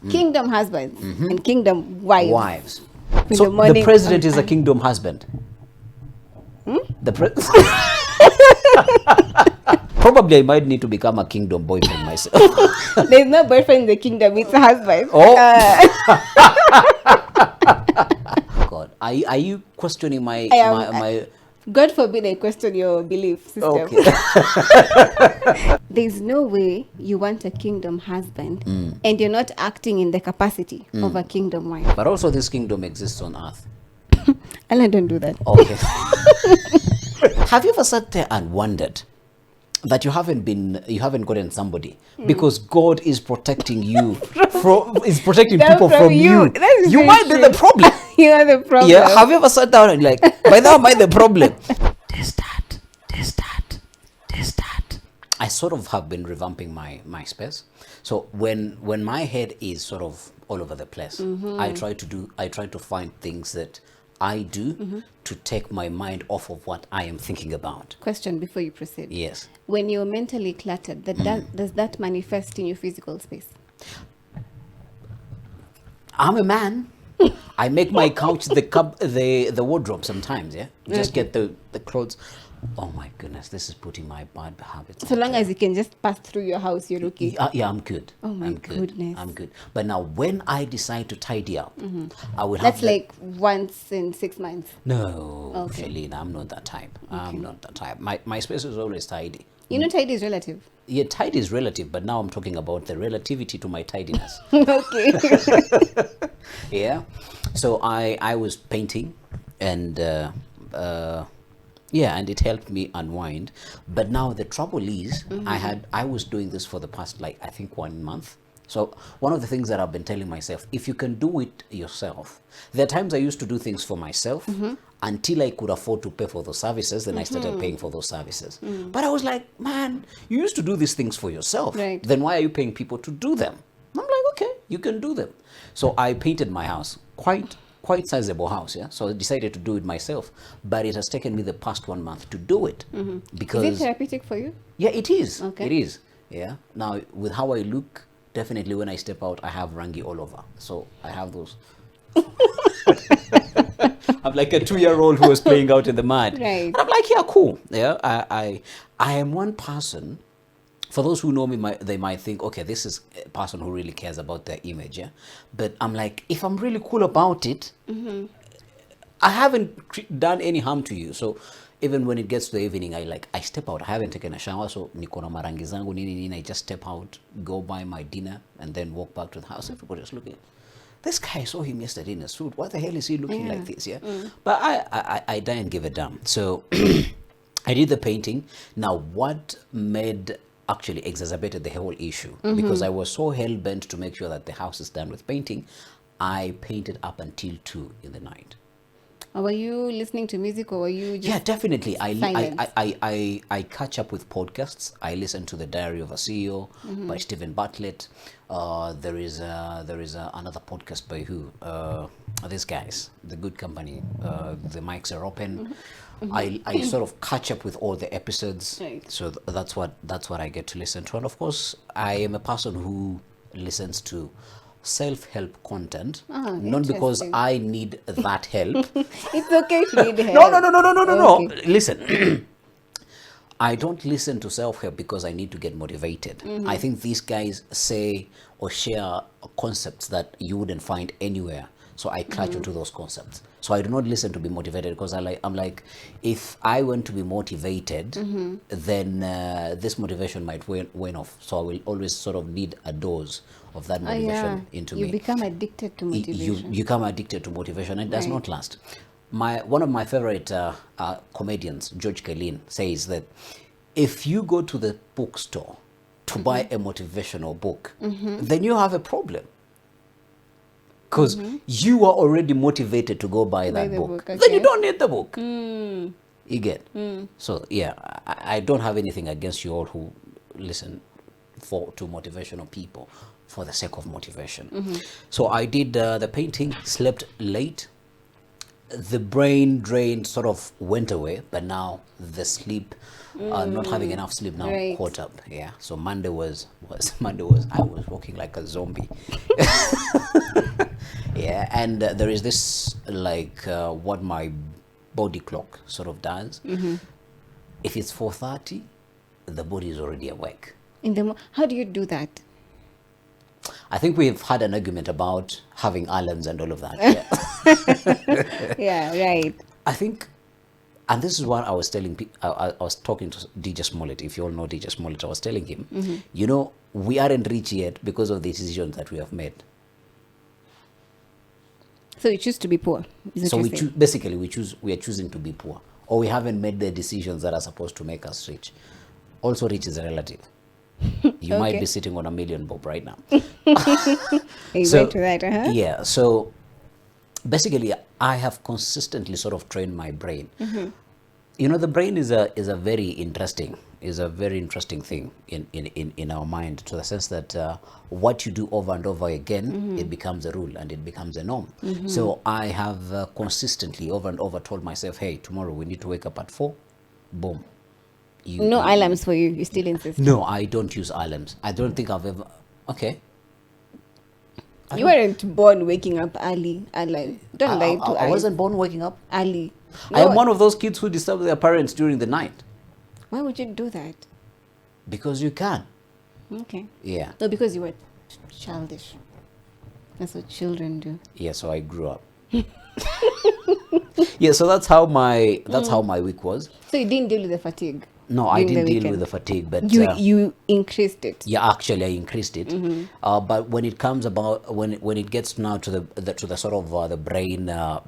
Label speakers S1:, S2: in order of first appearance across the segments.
S1: Kingdom husbands and kingdom wives.
S2: So the president is a kingdom husband. The Probably I might need to become a kingdom boyfriend myself.
S1: There's no boyfriend in the kingdom, it's a husband.
S2: Oh. God, are you questioning my
S1: God forbid I question your belief system.
S2: Okay.
S1: There's no way you want a kingdom husband and you're not acting in the capacity of a kingdom wife.
S2: But also this kingdom exists on earth.
S1: Allah, don't do that.
S2: Okay. Have you ever sat there and wondered that you haven't gotten somebody because God is protecting you protecting people from you? You might be the problem.
S1: You are the problem.
S2: Yeah. Have you ever sat down and like, by now am I the problem? DISDAT. I sort of have been revamping my space. So when my head is sort of all over the place, I try to find things that I do to take my mind off of what I am thinking about.
S1: Question before you proceed.
S2: Yes.
S1: When you're mentally cluttered, does that manifest in your physical space?
S2: I'm a man. I make my couch the wardrobe sometimes, yeah? Just get the clothes. Oh my goodness, this is putting my bad habits.
S1: So long as you can just pass through your house, you're okay.
S2: Yeah, I'm good.
S1: Oh my goodness.
S2: I'm good. But now when I decide to tidy up, I will have
S1: That's like once in 6 months.
S2: No,
S1: Okay.
S2: Shalina, I'm not that type. I'm not that type. My space is always tidy.
S1: You know, tidy is relative.
S2: Yeah, tidy is relative, but now I'm talking about the relativity to my tidiness.
S1: Okay.
S2: Yeah. So I was painting and yeah, and it helped me unwind. But now the trouble is I was doing this for the past, like, I think 1 month. So one of the things that I've been telling myself, if you can do it yourself, there are times I used to do things for myself until I could afford to pay for those services. Then I started paying for those services. But I was like, man, you used to do these things for yourself.
S1: Right.
S2: Then why are you paying people to do them? I'm like, okay, you can do them. So I painted my house, quite sizable house, yeah. So I decided to do it myself, but it has taken me the past 1 month to do it because
S1: Is it therapeutic for you?
S2: yeah, it is.
S1: Okay.
S2: It is. Yeah. Now with how I look, definitely when I step out, I have rangi all over. So I have those. I'm like a 2-year-old who was playing out in the mud.
S1: Right.
S2: And I'm like, yeah, cool. Yeah. I am one person. For those who know me, they might think, okay, this is a person who really cares about their image, yeah? But I'm like, if I'm really cool about it, I haven't done any harm to you. So even when it gets to the evening, I step out. I haven't taken a shower, so niko na marangi zangu nini, I just step out, go buy my dinner, and then walk back to the house. Everybody's looking. This guy, I saw him yesterday in a suit. What the hell is he looking like this, yeah? But I didn't give a damn. So I did the painting. Now, what actually exacerbated the whole issue, because I was so hell-bent to make sure that the house is done with painting, I painted up until 2 in the night.
S1: Were you listening to music or were you just
S2: Definitely.
S1: silent?
S2: I catch up with podcasts. I listen to The Diary of a CEO by Stephen Bartlett. There is another podcast by who? These guys, The Good Company. The mics are open. I sort of catch up with all the episodes.
S1: Right.
S2: So that's what I get to listen to. And of course, I am a person who listens to self-help content, not because I need that help.
S1: It's okay to need help.
S2: No.
S1: Okay.
S2: Listen, I don't listen to self-help because I need to get motivated. I think these guys say or share concepts that you wouldn't find anywhere. So I clutch into those concepts. So I do not listen to be motivated because I'm like, if I want to be motivated, then this motivation might wane off. So I will always sort of need a dose of that motivation into me.
S1: You become addicted to motivation.
S2: You become addicted to motivation, and it does not last. One of my favorite comedians, George Carlin, says that if you go to the bookstore to buy a motivational book, then you have a problem. Because you are already motivated to go buy that book.
S1: Okay.
S2: Then you don't need the book. You get? So, yeah, I don't have anything against you all who listen to motivational people for the sake of motivation. So I did the painting, slept late, the brain drain sort of went away, but now the sleep, not having enough sleep now
S1: Right.
S2: caught up. Yeah. So Monday was Monday was I was walking like a zombie. Yeah, and there is this like what my body clock sort of does. If it's 4:30, the body is already awake.
S1: How do you do that?
S2: I think we've had an argument about having alarms and all of that. Yeah.
S1: Yeah, right.
S2: I think, and this is what I was telling people. I was talking to DJ Smollett. If you all know DJ Smollett, I was telling him, you know, we aren't rich yet because of the decisions that we have made.
S1: So you choose to be poor. Is what
S2: So
S1: you're
S2: we
S1: saying?
S2: choose, basically we are choosing to be poor, or we haven't made the decisions that are supposed to make us rich. Also, rich is relative. You might
S1: Okay.
S2: be sitting on $1 million bob right now.
S1: You
S2: So,
S1: went to that, uh-huh.
S2: Yeah. So basically, I have consistently sort of trained my brain. You know, the brain is a very interesting thing in our mind, to the sense that what you do over and over again, it becomes a rule and it becomes a norm. So I have consistently over and over told myself, hey, tomorrow we need to wake up at 4. Boom.
S1: No alarms for you. You still insist.
S2: No, I don't use alarms. I don't think I've ever. Okay.
S1: You weren't born waking up early. Don't lie to us.
S2: I wasn't born waking up.
S1: Early.
S2: I am
S1: No,
S2: one of those kids who disturb their parents during the night.
S1: Why would you do that?
S2: Because you can.
S1: Okay.
S2: Yeah.
S1: No, because you were childish. That's what children do.
S2: Yeah, so I grew up. Yeah, so that's how my week was.
S1: So you didn't deal with the fatigue.
S2: No, I
S1: during the
S2: didn't deal
S1: weekend.
S2: with the fatigue, but
S1: You increased it.
S2: yeah, actually I increased it. But when it comes about when it gets now to the sort of the brain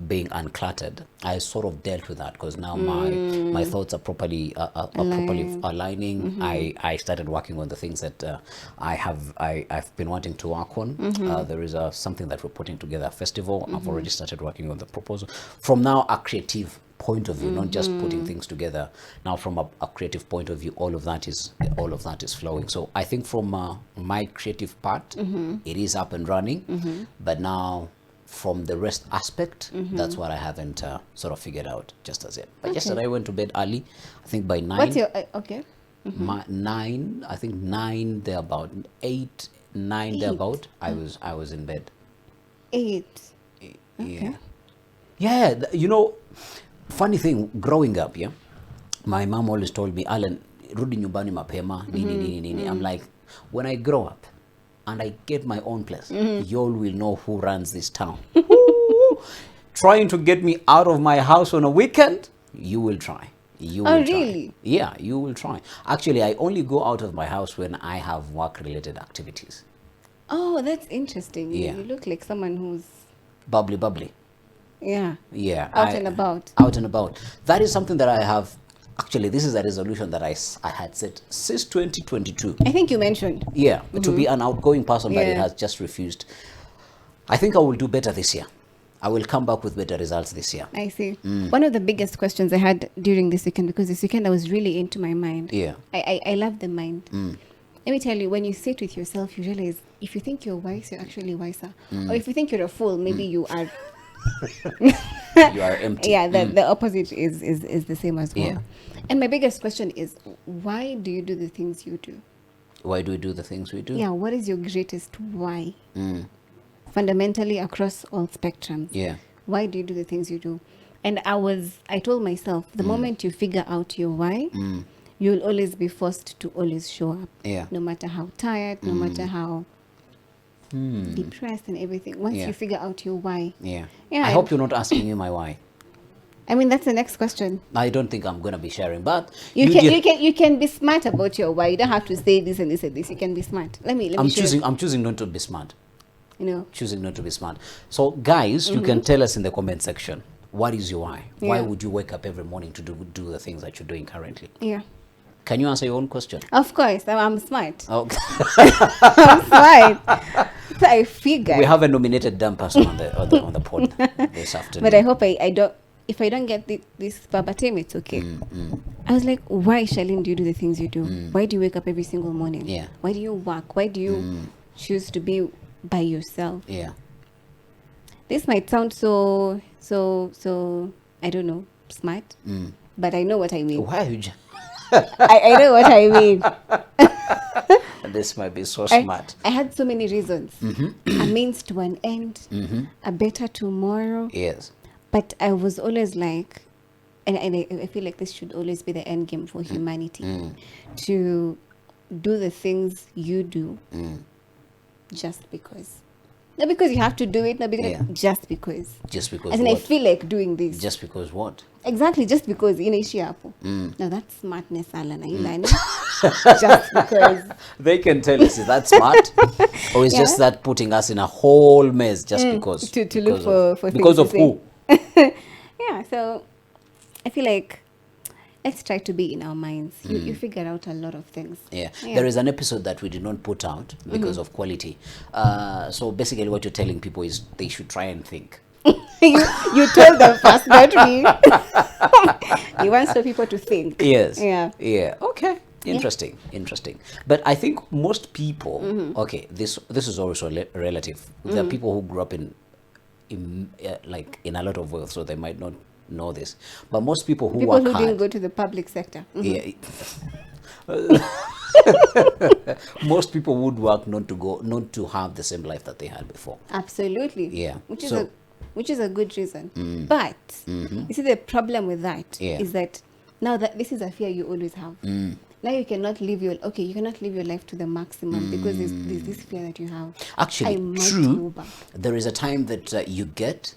S2: being uncluttered, I sort of dealt with that, because now my thoughts are properly aligning. I started working on the things that I've been wanting to work on. There is something that we're putting together, a festival. I've already started working on the proposal from now a creative point of view, not just putting things together. Now from a creative point of view, all of that is flowing. So I think from my creative part, it is up and running. But now from the rest aspect, that's what I haven't sort of figured out just as yet. But yesterday I went to bed early. I think by 9.
S1: What's your okay?
S2: 9, I think 9 there about 8, 9 there about. I was in bed.
S1: 8.
S2: Yeah. Yeah, you know, funny thing, growing up, yeah, my mom always told me, Alan, rudi nyumbani mapema, nini. I'm like, when I grow up and I get my own place, y'all will know who runs this town. Trying to get me out of my house on a weekend, you will try. You will try.
S1: Really?
S2: Yeah, you will try. Actually, I only go out of my house when I have work-related activities.
S1: Oh, that's interesting.
S2: Yeah.
S1: You look like someone who's
S2: Bubbly.
S1: yeah.
S2: Yeah.
S1: Out and about.
S2: Out and about. That is something that I have. Actually, this is a resolution that I had set since 2022.
S1: I think you mentioned.
S2: Yeah, to be an outgoing person, but it
S1: Yeah.
S2: has just refused. I think I will do better this year. I will come back with better results this year.
S1: I see. One of the biggest questions I had during this weekend, because this weekend I was really into my mind.
S2: Yeah.
S1: I love the mind. Let me tell you, when you sit with yourself, you realize if you think you're wise, you're actually wiser. Or if you think you're a fool, maybe you are.
S2: You are empty.
S1: Yeah, the opposite is the same as well.
S2: Yeah.
S1: And my biggest question is, why do you do the things you do?
S2: Why do we do the things we do?
S1: Yeah, what is your greatest why? Fundamentally across all spectrums.
S2: Yeah.
S1: Why do you do the things you do? And I told myself, the moment you figure out your why, you'll always be forced to always show up.
S2: Yeah.
S1: No matter how tired, no matter how depressed and everything. Once
S2: Yeah.
S1: you figure out your why.
S2: Yeah.
S1: Yeah,
S2: I hope you're not asking me my why.
S1: I mean, that's the next question.
S2: I don't think I'm gonna be sharing, but
S1: You can be smart about your why. You don't have to say this and this and this. You can be smart. Let me
S2: I'm
S1: show
S2: choosing. I'm choosing not to be smart.
S1: you know.
S2: Choosing not to be smart. So, guys, you can tell us in the comment section, what is your why? Why
S1: Yeah.
S2: would you wake up every morning to do the things that you're doing currently?
S1: Yeah.
S2: Can you answer your own question?
S1: Of course, I'm smart.
S2: Oh,
S1: I'm smart. So I figured.
S2: we have a nominated dumb person on the pod this afternoon.
S1: But I hope I don't. If I don't get this verbatim, it's okay. I was like, why, Charlene, do you do the things you do? Why do you wake up every single morning?
S2: Yeah.
S1: Why do you work? Why do you choose to be by yourself?
S2: Yeah.
S1: This might sound so I don't know, smart, but I know what I mean.
S2: Why are you
S1: I know what I mean.
S2: this might be so smart.
S1: I had so many reasons. A means to an end, a better tomorrow.
S2: Yes.
S1: But I was always like, and I feel like this should always be the end game for humanity, to do the things you do just because. Not because you have to do it, not because, just because.
S2: Just because
S1: As in,
S2: what?
S1: I feel like doing this.
S2: Just because what?
S1: Exactly, just because inaishi hapo. Now that's smartness, Alan. Are you learning? Just because.
S2: They can tell us, is that smart? Or is just that putting us in a whole mess just because?
S1: To
S2: because
S1: look
S2: of,
S1: for
S2: because
S1: things
S2: of
S1: to
S2: who?
S1: Yeah, so I feel like let's try to be in our minds. You figure out a lot of things.
S2: Yeah. There is an episode that we did not put out because of quality. So basically what you're telling people is they should try and think.
S1: you told them first, not me. You want some people to think.
S2: Yes.
S1: Yeah.
S2: Yeah. Okay. Interesting. Interesting. But I think most people, okay, this is also relative. There are people who grew up in like in a lot of wealth, so they might not know this. But most people who work
S1: who
S2: hard,
S1: didn't go to the public sector.
S2: yeah. Most people would work not to have the same life that they had before.
S1: Absolutely.
S2: Yeah.
S1: Which is a good reason. But you see, the problem with that is that now that this is a fear you always have. Now you cannot live your life to the maximum because there's this fear that you have.
S2: Actually,
S1: I might
S2: true.
S1: go back.
S2: There is a time that you get,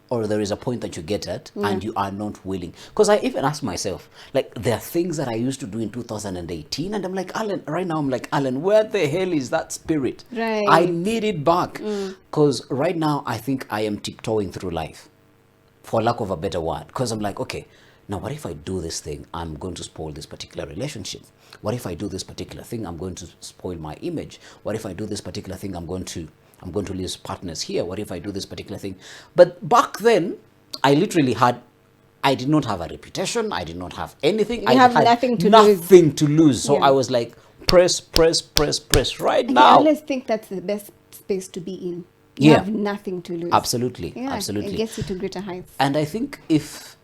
S2: or there is a point that you get at, and you are not willing. Because I even ask myself, like, there are things that I used to do in 2018, and I'm like, Alan, right now I'm like, Alan, where the hell is that spirit?
S1: Right.
S2: I need it back. Because right now I think I am tiptoeing through life, for lack of a better word. Because I'm like, okay, now what if I do this thing? I'm going to spoil this particular relationship. What if I do this particular thing? I'm going to spoil my image. What if I do this particular thing? I'm going to lose partners here. What if I do this particular thing? But back then, I did not have a reputation. I did not have anything.
S1: You have nothing to lose.
S2: So I was like, press right now.
S1: I always think that's the best space to be in. You have nothing to lose.
S2: Absolutely.
S1: Yeah,
S2: Absolutely.
S1: It gets you to greater heights.
S2: And I think if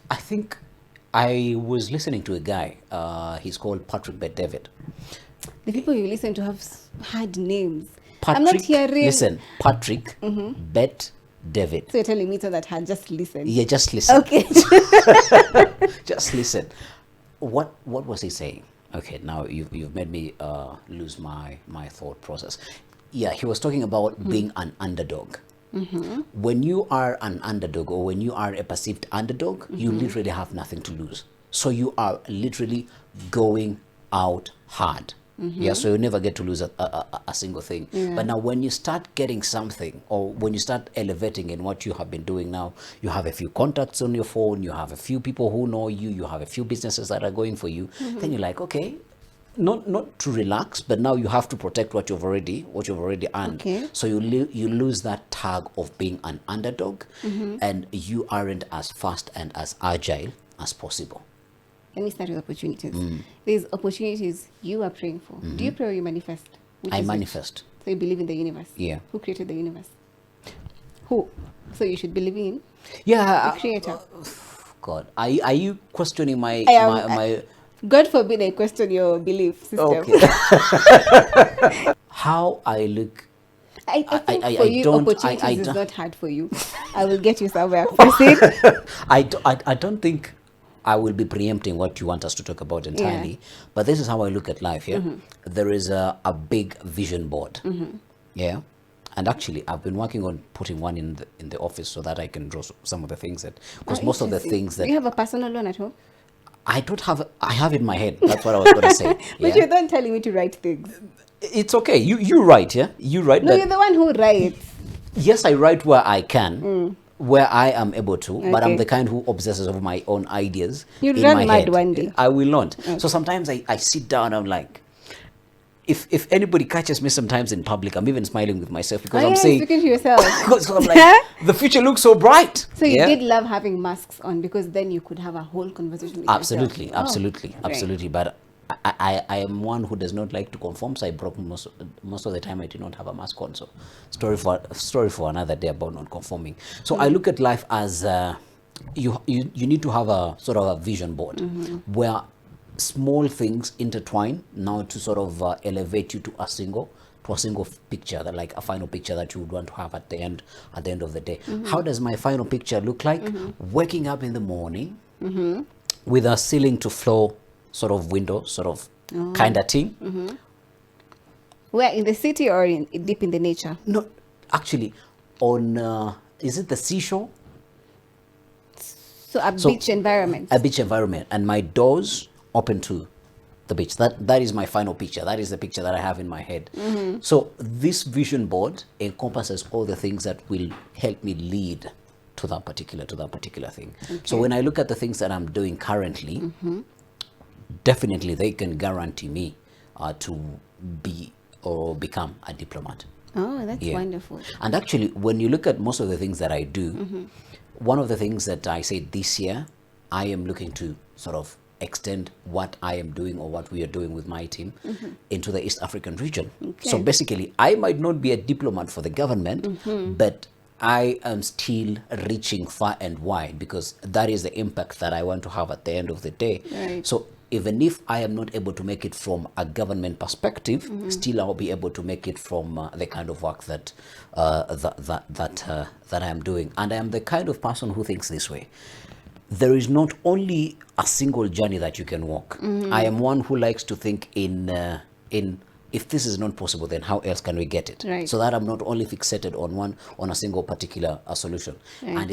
S2: I think I was listening to a guy, he's called Patrick Bet-David.
S1: The people you listen to have had names.
S2: Patrick,
S1: I'm not hearing.
S2: Listen, Patrick Bet-David.
S1: So you're telling me so that had just listened.
S2: Yeah, just listen.
S1: Okay.
S2: Just listen. What was he saying? Okay, now you've made me lose my thought process. Yeah, he was talking about being an underdog. When you are an underdog, or when you are a perceived underdog, you literally have nothing to lose. So you are literally going out hard. Yeah, so you never get to lose a single thing. But now when you start getting something, or when you start elevating in what you have been doing now, you have a few contacts on your phone, you have a few people who know you, you have a few businesses that are going for you, then you're like, okay, not to relax, but now you have to protect what you've already earned.
S1: Okay.
S2: So you lose that tag of being an underdog, and you aren't as fast and as agile as possible.
S1: Let me start with opportunities. There's opportunities you are praying for. Do you pray or you manifest?
S2: I manifest.
S1: So you believe in the universe.
S2: Yeah.
S1: Who created the universe? Who? So you should believe in
S2: Yeah.
S1: the creator.
S2: God, are you questioning my
S1: God forbid I question your belief system.
S2: Okay. How I look.
S1: I think
S2: I
S1: for you,
S2: don't-
S1: opportunities is
S2: don't-
S1: not hard for you. I will get you somewhere. Proceed.
S2: I don't think I will be preempting what you want us to talk about entirely, but this is how I look at life. Yeah, there is a big vision board. Yeah, and actually I've been working on putting one in the office so that I can draw some of the things that, because most of the things that
S1: you have a personal loan at home.
S2: I don't have. I have in my head. That's what I was going to say.
S1: But
S2: Yeah?
S1: you're not telling me to write things.
S2: It's okay. You write. Yeah, you write.
S1: No,
S2: but
S1: you're the one who writes.
S2: yes, I write where I can, where I am able to, but I'm
S1: Okay.
S2: the kind who obsesses over my own ideas.
S1: You'll
S2: in
S1: run
S2: my
S1: mad
S2: head.
S1: one day.
S2: I will not. So sometimes I sit down, I'm like, if anybody catches me sometimes in public, I'm even smiling with myself because I'm saying,
S1: speaking to yourself.
S2: because I'm like, the future looks so bright.
S1: So you
S2: Yeah?
S1: did love having masks on because then you could have a whole conversation with
S2: Absolutely,
S1: yourself.
S2: absolutely,
S1: Oh,
S2: absolutely. But I am one who does not like to conform, so I broke most of the time. I did not have a mask on. So story for another day about not conforming. So I look at life as you need to have a sort of a vision board where small things intertwine now to sort of elevate you to a single picture, that like a final picture that you would want to have at the end of the day. How does my final picture look like? Waking up in the morning with a ceiling to floor sort of window, sort of kind of thing.
S1: Where, in the city or deep in the nature?
S2: No, actually, on is it the seashore?
S1: So beach environment.
S2: A beach environment, and my doors open to the beach. That is my final picture. That is the picture that I have in my head. So this vision board encompasses all the things that will help me lead to that particular thing. So when I look at the things that I'm doing currently, definitely they can guarantee me to be or become a diplomat.
S1: Oh, that's wonderful.
S2: And actually, when you look at most of the things that I do, one of the things that I say this year, I am looking to sort of extend what I am doing or what we are doing with my team into the East African region. So basically, I might not be a diplomat for the government, but I am still reaching far and wide, because that is the impact that I want to have at the end of the day.
S1: Right.
S2: So even if I am not able to make it from a government perspective, still I'll be able to make it from the kind of work that that I am doing. And I am the kind of person who thinks this way. There is not only a single journey that you can walk. I am one who likes to think in if this is not possible, then how else can we get it?
S1: Right.
S2: So that I'm not only fixated on a single particular solution.
S1: Right.
S2: And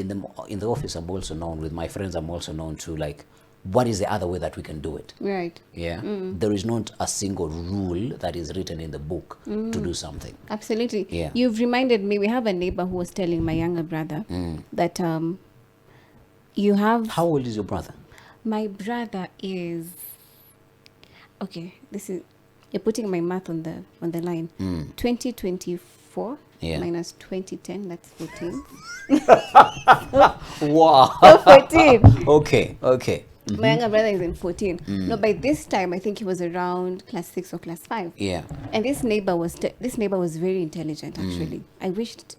S2: in the office, I'm also known, with my friends, I'm also known to, like, what is the other way that we can do it?
S1: Right.
S2: Yeah. There is not a single rule that is written in the book to do something.
S1: Absolutely.
S2: Yeah.
S1: You've reminded me, we have a neighbor who was telling my younger brother that you have...
S2: How old is your brother?
S1: My brother is... Okay, this is... You're putting my math on the line. 2024 minus 2010, that's 14.
S2: Wow.
S1: So 14.
S2: Okay.
S1: My younger brother is in 14. No, by this time, I think he was around class 6 or class 5.
S2: Yeah.
S1: And this neighbor was very intelligent, actually. I wished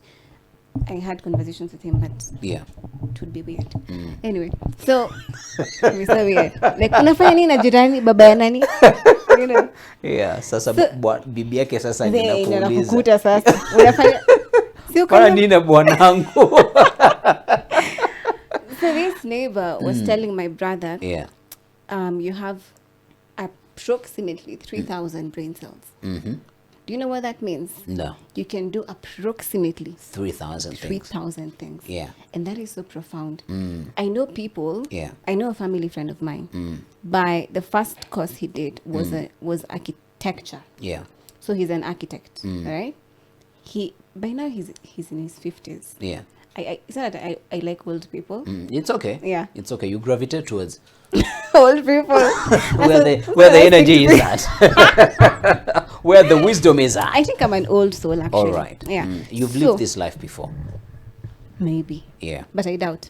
S1: I had conversations with him, but
S2: Yeah.
S1: it would be weird. Anyway, so it's so weird. Like, unafanya nini na jirani, baba ya nani? You know.
S2: Yeah. Sasa bibi yake sasa
S1: Ndio
S2: ninakuuliza.
S1: nakukuta sasa. Unafanya sio
S2: Kwa
S1: kama.
S2: nini na bwanangu?
S1: So this neighbor was telling my brother,
S2: Yeah.
S1: you have approximately 3,000 brain cells. Do you know what that means?
S2: No.
S1: You can do approximately
S2: 3,000 things.
S1: 3,000 things.
S2: Yeah.
S1: And that is so profound. I know people.
S2: Yeah.
S1: I know a family friend of mine. By the first course he did was architecture.
S2: Yeah.
S1: So he's an architect, right? By now he's in his 50s.
S2: Yeah.
S1: It's not that I like old people.
S2: It's okay.
S1: Yeah.
S2: It's okay. You gravitate towards
S1: Old people.
S2: where the energy is at. Where the wisdom is at.
S1: I think I'm an old soul, actually.
S2: All right.
S1: Yeah.
S2: You've lived this life before.
S1: Maybe.
S2: Yeah.
S1: But I doubt.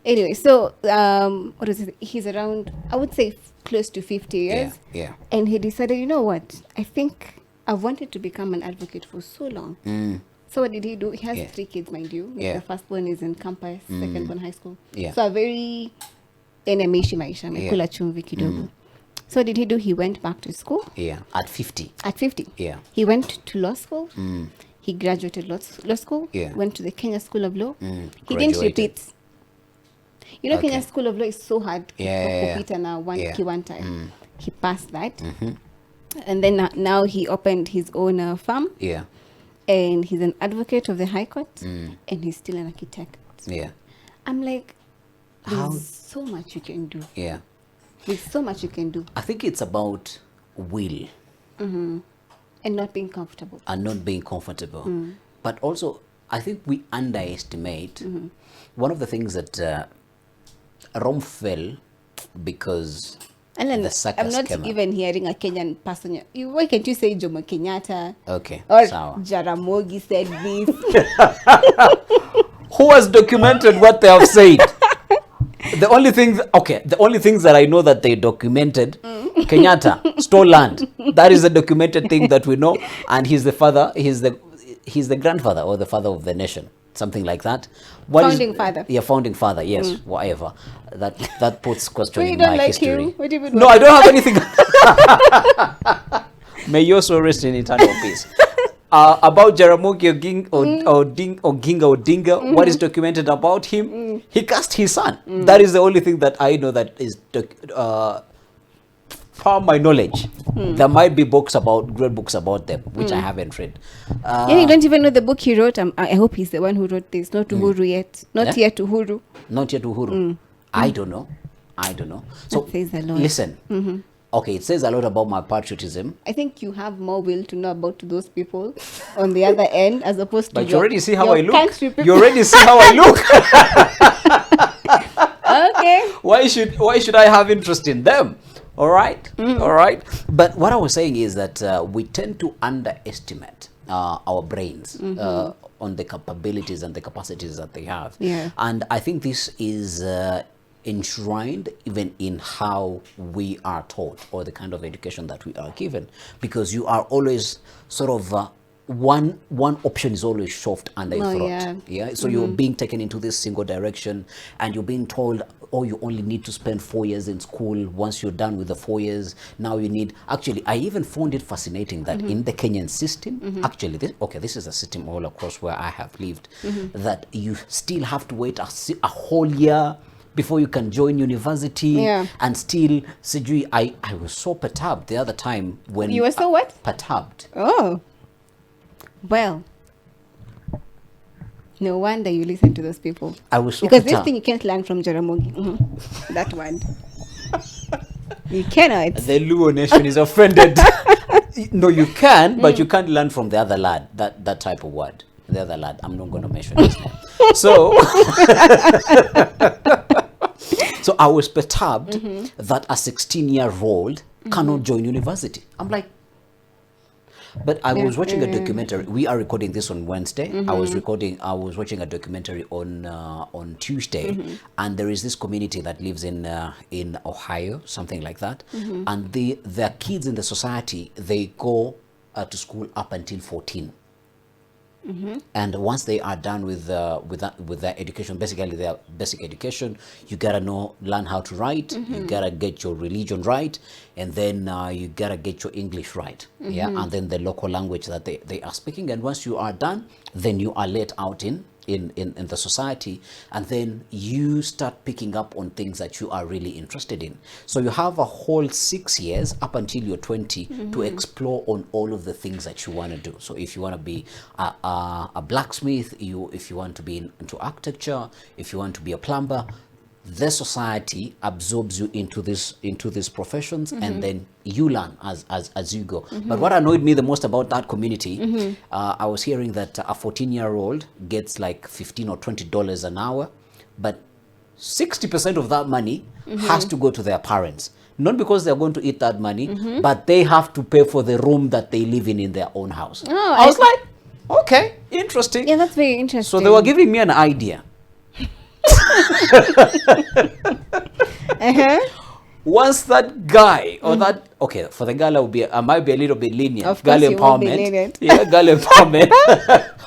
S1: Anyway, so what is it? He's around, I would say, close to 50 years.
S2: Yeah.
S1: And he decided, you know what? I think I've wanted to become an advocate for so long. So what did he do? He has 3 kids, mind you.
S2: Yeah.
S1: The first one is in campus, second one high school.
S2: Yeah.
S1: So a very ameishi maisha, amekula chumvi kidogo. So what did he do? He went back to school.
S2: Yeah. At 50.
S1: At 50.
S2: Yeah.
S1: He went to law school. He graduated law school.
S2: Yeah.
S1: Went to the Kenya School of Law. He didn't
S2: Graduated.
S1: repeat. You know,
S2: Okay.
S1: Kenya School of Law is so hard.
S2: Yeah.
S1: Kupita na
S2: Yeah.
S1: one time. He passed that. And then now he opened his own farm.
S2: Yeah.
S1: And he's an advocate of the High Court. And he's still an architect.
S2: Yeah.
S1: I'm like,
S2: How-
S1: there's so much you can do.
S2: Yeah.
S1: There's so much you can do.
S2: I think it's about will
S1: And not being comfortable.
S2: and not being comfortable. But also, I think we underestimate one of the things that Rome fell because
S1: And then
S2: the circus
S1: I'm not
S2: came up.
S1: even hearing a Kenyan person. Why can't you say Jomo Kenyatta?
S2: Okay.
S1: Or
S2: Sawa.
S1: Jaramogi said this.
S2: Who has documented what they have said? The only things that I know that they documented Kenyatta stole land. That is a documented thing that we know. And he's the father, he's the grandfather or the father of the nation. Something like that.
S1: Founding father.
S2: Yeah, founding father, yes, whatever. That puts question
S1: But you
S2: in
S1: don't
S2: my
S1: like
S2: history.
S1: him? What do you mean?
S2: No, I don't have anything. May your soul rest in eternal peace. About Jaramogi Oginga Odinga, what is documented about him? He cast his son. That is the only thing that I know that is from my knowledge. There might be great books about them, which I haven't read.
S1: Yeah, you don't even know the book he wrote. I hope he's the one who wrote this. Not Uhuru yet. Not yet Uhuru.
S2: Not yet Uhuru. I don't know. So
S1: That says a lot.
S2: listen. Okay, it says a lot about my patriotism.
S1: I think you have more will to know about those people on the other end as opposed to
S2: But you already see how I look.
S1: country people.
S2: You already see how I look.
S1: Okay.
S2: Why should I have interest in them? All right. All right. But what I was saying is that we tend to underestimate our brains on the capabilities and the capacities that they have.
S1: Yeah.
S2: And I think this is enshrined even in how we are taught or the kind of education that we are given, because you are always sort of one option is always shoved under your throat. Yeah. So you're being taken into this single direction, and you're being told, oh, you only need to spend 4 years in school. Once you're done with the 4 years, now you need. Actually, I even found it fascinating that in the Kenyan system, actually, this is a system all across where I have lived, that you still have to wait a whole year before you can join university. And still, Sijui, I was so perturbed the other time when
S1: You were so what?
S2: Perturbed.
S1: Oh. Well. No wonder you listen to those people.
S2: I was so
S1: Because
S2: perturbed.
S1: this thing you can't learn from Jaramogi. That one. You cannot.
S2: The Luo nation is offended. No, you can, but you can't learn from the other lad. That type of word. The other lad. I'm not going to mention his name. So, so I was perturbed that a 16-year-old cannot join university. I'm like, but I was watching a documentary. We are recording this on Wednesday. I was watching a documentary on Tuesday, and there is this community that lives in Ohio, something like that, and their kids in the society, they go to school up until 14. And once they are done with their education, basically their basic education, you gotta learn how to write, you gotta get your religion right, and then you gotta get your English right, and then the local language that they are speaking. And once you are done, then you are let out in the society, and then you start picking up on things that you are really interested in. So you have a whole 6 years up until you're 20 to explore on all of the things that you want to do. So if you want to be a blacksmith, if you want to be into architecture, if you want to be a plumber, the society absorbs you into these professions, and then you learn as you go. But what annoyed me the most about that community, I was hearing that a 14-year-old gets like $15 or $20 an hour, but 60% of that money has to go to their parents. Not because they're going to eat that money, but they have to pay for the room that they live in their own house.
S1: Oh,
S2: I was like, okay, interesting.
S1: Yeah, that's very interesting.
S2: So they were giving me an idea. Once that guy or that, okay, for the girl I might be a little bit lenient.
S1: Of
S2: girl
S1: course you won't be
S2: empowerment.
S1: lenient.
S2: Yeah, girl empowerment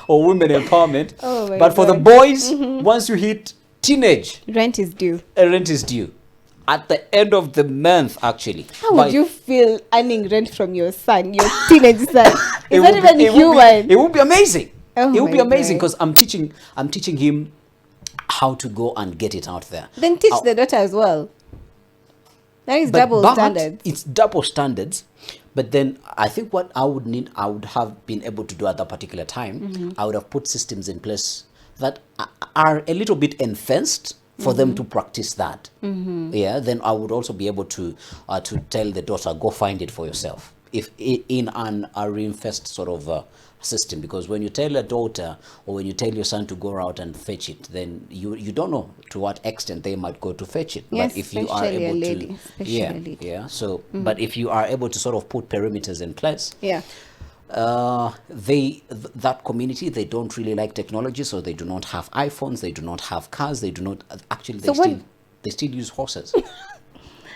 S2: or women empowerment.
S1: Oh my
S2: but for the
S1: God.
S2: boys, once you hit teenage,
S1: Rent is due.
S2: rent is due. At the end of the month, actually.
S1: How would you feel earning rent from your son, your teenage son? Is that even human?
S2: It would be amazing.
S1: Oh
S2: It would be
S1: my
S2: amazing
S1: God.
S2: because I'm teaching him how to go and get it out there.
S1: Then teach the daughter as well. That is double standards.
S2: It's double standards. But then I think what I would have been able to do at that particular time, I would have put systems in place that are a little bit enhanced for them to practice that. Yeah, then I would also be able to tell the daughter, go find it for yourself. If in a reinforced sort of system, because when you tell a daughter or when you tell your son to go out and fetch it, then you don't know to what extent they might go to fetch it.
S1: Yes,
S2: but if you are
S1: especially a
S2: able
S1: lady,
S2: to,
S1: especially a lady.
S2: yeah. So, but if you are able to sort of put perimeters in place,
S1: Yeah.
S2: that community, they don't really like technology, so they do not have iPhones, they do not have cars, they do not actually
S1: So what-
S2: they still use horses.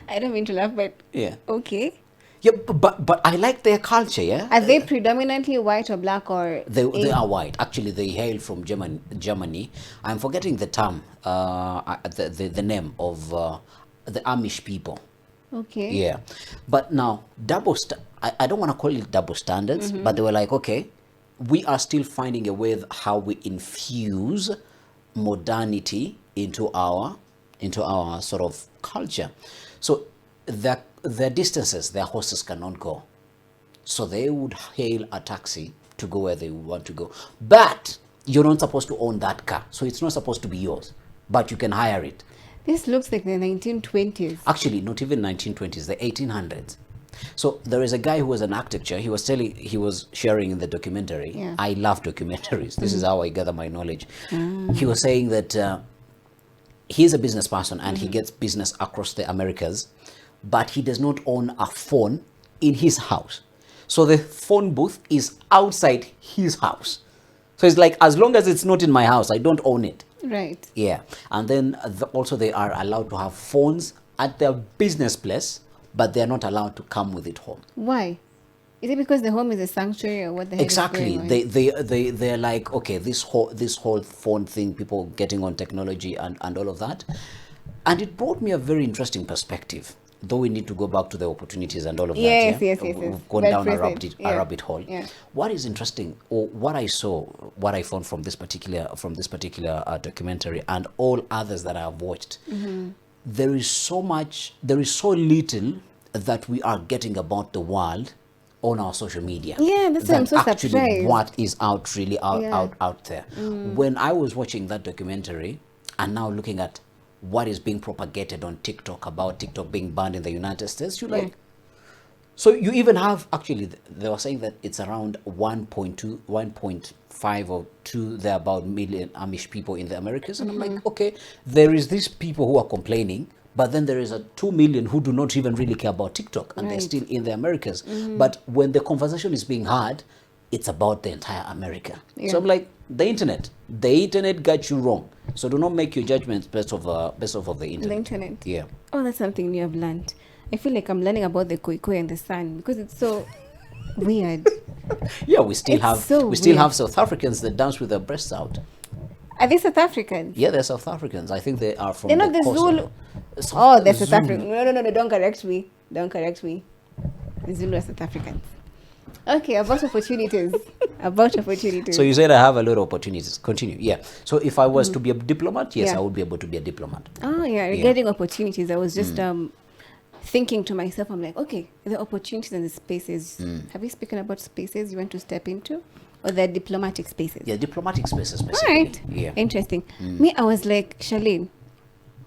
S1: I don't mean to laugh, but
S2: Yeah.
S1: okay.
S2: Yeah, but I like their culture, yeah?
S1: Are they predominantly white or black or
S2: They are white. Actually, they hail from Germany. I'm forgetting the term, the name of the Amish people.
S1: okay?
S2: Yeah. But now, I don't want to call it double standards, but they were like, okay, we are still finding a way how we infuse modernity into our sort of culture. So the distances their horses cannot go. So they would hail a taxi to go where they want to go. But you're not supposed to own that car. So it's not supposed to be yours. But you can hire it.
S1: This looks like the 1920s.
S2: Actually, not even 1920s, the 1800s. So there is a guy who was an architecture. He was sharing in the documentary.
S1: Yeah.
S2: I love documentaries. This is how I gather my knowledge. He was saying that he's a business person and he gets business across the Americas, but he does not own a phone in his house. So the phone booth is outside his house. So it's like, as long as it's not in my house, I don't own it.
S1: Right.
S2: Yeah. And then also they are allowed to have phones at their business place, but they're not allowed to come with it home.
S1: Why? Is it because the home is a sanctuary or what the heck
S2: Exactly.
S1: is going on?
S2: They're like, okay, this whole phone thing, people getting on technology and all of that. And it brought me a very interesting perspective. Though we need to go back to the opportunities and all of
S1: Yes,
S2: that.
S1: yes.
S2: We've gone
S1: Well
S2: down a
S1: present.
S2: rabbit hole.
S1: Yeah.
S2: What is interesting, or what I saw, what I found from this particular documentary and all others that I have watched, there is so little that we are getting about the world on our social media.
S1: Yeah, that's why I'm so
S2: actually
S1: surprised.
S2: what is out really
S1: Yeah.
S2: out there. When I was watching that documentary and now looking at what is being propagated on TikTok about TikTok being banned in the United States, you're like, so you even have, actually, they were saying that it's around 1.2, 1.5 or 2 there about million Amish people in the Americas. And I'm like, okay, there is these people who are complaining, but then there is a 2 million who do not even really care about TikTok, and they're
S1: Right.
S2: still in the Americas. But when the conversation is being had, it's about the entire America.
S1: Yeah.
S2: So I'm like, the internet got you wrong. So do not make your judgments based off of the internet.
S1: The internet.
S2: Yeah.
S1: Oh, that's something new I've learned. I feel like I'm learning about the Khoikhoi and the sun because it's so weird.
S2: Yeah, we still
S1: It's so
S2: have
S1: weird.
S2: South Africans that dance with their breasts out.
S1: Are they South Africans?
S2: Yeah, they're South Africans. I think they are from
S1: They're not the
S2: coast.
S1: Zulu. Oh, they're South African. No, don't correct me. Don't correct me. The Zulu are South Africans. Okay, about opportunities.
S2: So you said I have a lot of opportunities. Continue. Yeah. So if I was to be a diplomat, yes,
S1: Yeah.
S2: I would be able to be a diplomat.
S1: Oh, yeah. Regarding opportunities, I was just thinking to myself, I'm like, okay, the opportunities and the spaces. Have you spoken about spaces you want to step into? Or the diplomatic spaces?
S2: Yeah, diplomatic spaces
S1: All
S2: specifically.
S1: right.
S2: Yeah.
S1: Interesting. Me, I was like, Charlene,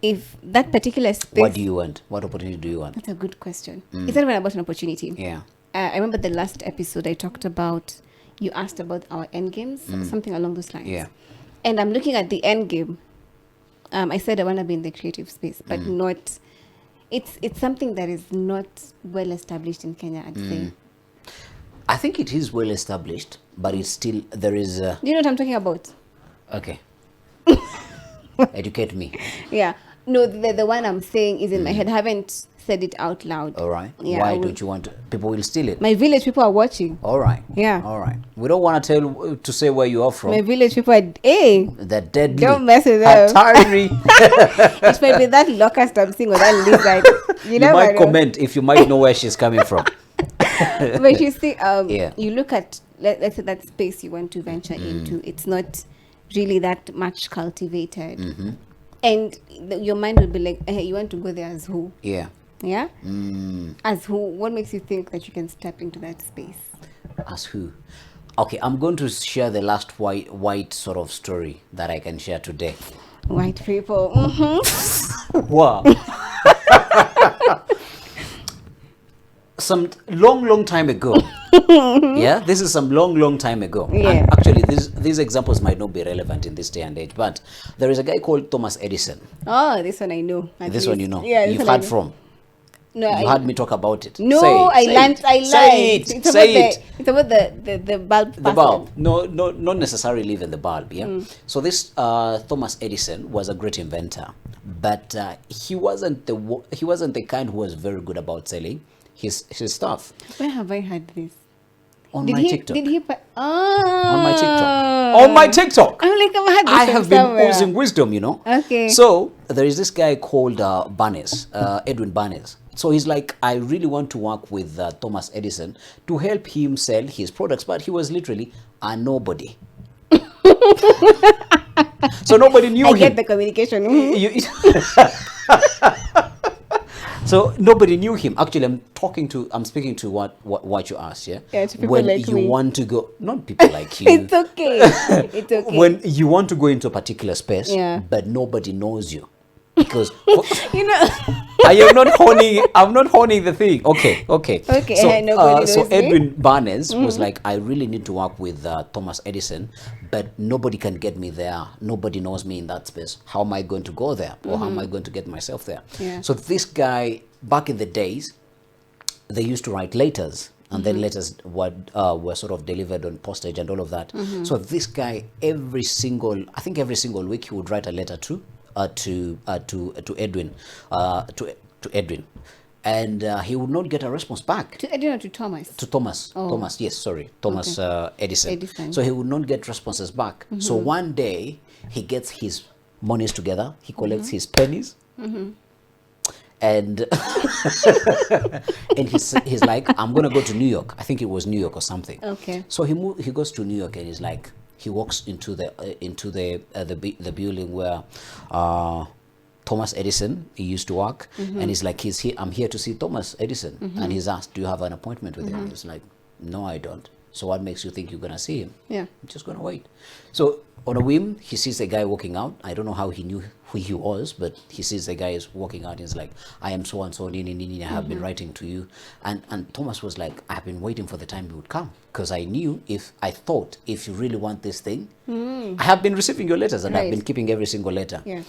S1: if that particular space...
S2: What do you want? What opportunity do you want?
S1: That's a good question. It's not even about an opportunity.
S2: Yeah.
S1: I remember the last episode I talked about, you asked about our end games, something along those lines.
S2: Yeah.
S1: And I'm looking at the end game. I said I want to be in the creative space, but not... It's something that is not well established in Kenya, I'd say.
S2: I think it is well established, but it's still, there is
S1: Do you know what I'm talking about?
S2: okay. Educate me.
S1: Yeah. No, the one I'm saying is in my head. I haven't said it out loud.
S2: All right.
S1: Yeah,
S2: Why
S1: I will-
S2: don't you want people will steal it?
S1: My village people are watching.
S2: All right.
S1: Yeah.
S2: All right. We don't want to say where you are from.
S1: My village people are, hey,
S2: The deadly.
S1: don't mess with them.
S2: Hatari.
S1: It might be that locust I'm seeing or that lizard. You
S2: You
S1: never
S2: might
S1: know.
S2: comment if you might know where she's coming from.
S1: But you see,
S2: Yeah.
S1: you look at, let's say that space you want to venture into, it's not really that much cultivated. And your mind will be like, hey, you want to go there as who?
S2: Yeah.
S1: Yeah? As who? What makes you think that you can step into that space?
S2: As who? Okay, I'm going to share the last white sort of story that I can share today.
S1: White people.
S2: Wow. Some long time ago. Yeah, this is some long time ago.
S1: Yeah.
S2: And actually, these examples might not be relevant in this day and age, but there is a guy called Thomas Edison.
S1: Oh, this one I know. at
S2: This one
S1: least.
S2: you know.
S1: Yeah, this
S2: You've
S1: one I
S2: heard
S1: know.
S2: from.
S1: No,
S2: You heard me talk about it.
S1: No,
S2: Say it,
S1: I
S2: say
S1: learned.
S2: it.
S1: I lied.
S2: Say it.
S1: It's
S2: Say
S1: about
S2: it.
S1: It's about the bulb.
S2: The
S1: person.
S2: bulb. No, not necessarily even the bulb. Yeah. So this Thomas Edison was a great inventor, but he wasn't the kind who was very good about selling his stuff.
S1: Where have I heard this?
S2: On my TikTok.
S1: Did he?
S2: On my TikTok. On my TikTok.
S1: I'm like, I've heard this
S2: I have been
S1: somewhere.
S2: oozing wisdom, you know.
S1: Okay.
S2: So there is this guy called Barnes, Edwin Barnes. So he's like, I really want to work with Thomas Edison to help him sell his products, but he was literally a nobody. So nobody knew him.
S1: I get the communication.
S2: So nobody knew him. Actually, I'm speaking to what you asked, yeah?
S1: Yeah, to people
S2: when
S1: like
S2: you
S1: me.
S2: want to go, not people like you.
S1: It's okay. It's okay.
S2: When you want to go into a particular space,
S1: Yeah.
S2: but nobody knows you. Because
S1: You know.
S2: I'm not honing the thing. Okay.
S1: Okay,
S2: So,
S1: nobody
S2: so
S1: knows me.
S2: Edwin Barnes was like, I really need to work with Thomas Edison, but nobody can get me there. Nobody knows me in that space. How am I going to go there? Or how am I going to get myself there?
S1: Yeah.
S2: So this guy, back in the days, they used to write letters. And then letters were sort of delivered on postage and all of that. So this guy, every single week, he would write a letter to Edwin, to Edwin, and he would not get a response back.
S1: To Edwin or to Thomas?
S2: To Thomas.
S1: Oh.
S2: Thomas, yes, sorry. Thomas Edison.
S1: Edison.
S2: So he would not get responses back. So one day he gets his monies together, he collects his pennies, and and he's like, I'm gonna go to New York. I think it was New York or something.
S1: Okay.
S2: So he goes to New York, and he's like, he walks into the building where Thomas Edison he used to work, and he's like, I'm here to see Thomas Edison, and he's asked, do you have an appointment with him? He's like, no, I don't. So what makes you think you're gonna see him?
S1: Yeah.
S2: I'm just gonna wait. So on a whim, he sees a guy walking out. I don't know how he knew who he was, but he sees the guy is walking out. And he's like, I am so and so. I have been writing to you. And Thomas was like, I've been waiting for the time you would come, because I thought if you really want this thing, I have been receiving your letters, and I've
S1: Right.
S2: been keeping every single letter.
S1: Yeah.